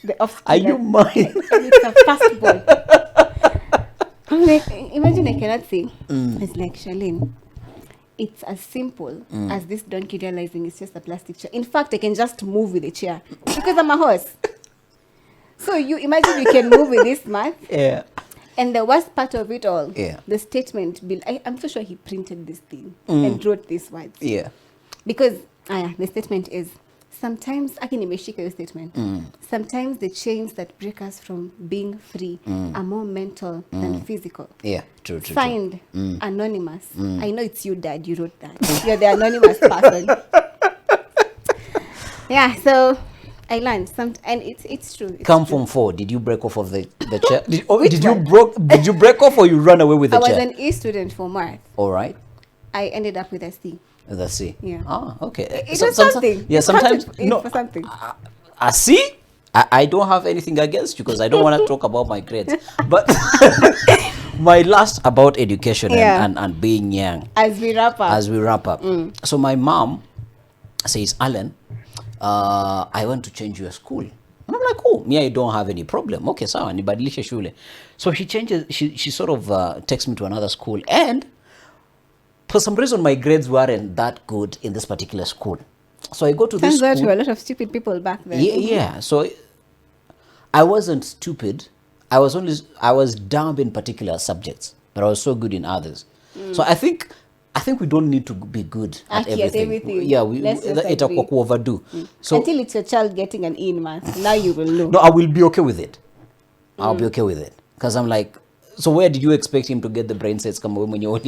S1: the off?
S2: Are you mine?
S1: It's a fastball. I'm like, imagine I cannot see. It's like, Charlene, it's as simple as this donkey realizing it's just a plastic chair. In fact, I can just move with the chair because I'm a horse. So you imagine you can move with this math.
S2: Yeah.
S1: And the worst part of it all,
S2: Yeah.
S1: the statement, I'm so sure he printed this thing and wrote these words.
S2: Yeah.
S1: Because the statement is, sometimes, statement, sometimes the chains that break us from being free are more mental than physical.
S2: Yeah, true.
S1: Signed, anonymous. I know it's you, Dad, you wrote that. You're the anonymous person. Yeah, so I learned and it's true.
S2: Come from 4. Did you break off of the chair? Did you break off or you run away with the chair?
S1: I was an E student for math.
S2: All right.
S1: I ended up with a C.
S2: The C.
S1: Yeah.
S2: Ah, okay.
S1: It was something.
S2: Yeah, sometimes
S1: for something.
S2: A C? I don't have anything against you because I don't want to talk about my grades. But my last about education and being young.
S1: As we wrap up.
S2: So my mom says, Alan, I want to change your school. And I'm like, oh, me, I don't have any problem. Okay, sawa, nibadilishe shule. So she sort of takes me to another school. And for some reason, my grades weren't that good in this particular school. So I go to this school.
S1: Turns out there were a lot of stupid people back then.
S2: Yeah. So I wasn't stupid. I was dumb in particular subjects, but I was so good in others. So I think we don't need to be good at everything. Yeah, it's overdo. So
S1: until it's your child getting an E in math, now you will know.
S2: No, I will be okay with it. I'll be okay with it because I'm like, so where did you expect him to get the brain sets? Come when you're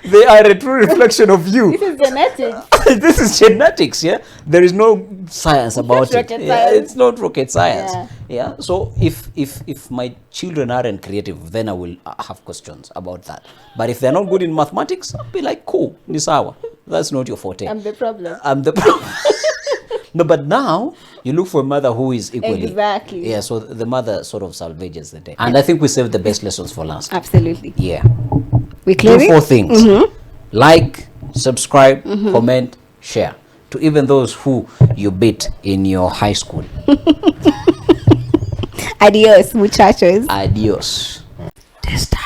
S2: They are a true reflection of you.
S1: This is genetics.
S2: This is genetics, yeah. There is no science about it. Yeah, it's not rocket science. Yeah. So if my children aren't creative, then I will have questions about that. But if they're not good in mathematics, I'll be like, cool, Nisawa. That's not your forte.
S1: I'm the problem.
S2: No, but now you look for a mother who is equally.
S1: Exactly.
S2: Yeah, so the mother sort of salvages the day. And I think we saved the best lessons for last.
S1: Absolutely.
S2: Yeah.
S1: We clear
S2: Do 4 things. Like, subscribe, comment, share. To even those who you beat in your high school.
S1: Adios, muchachos.
S2: Adios. DISDAT.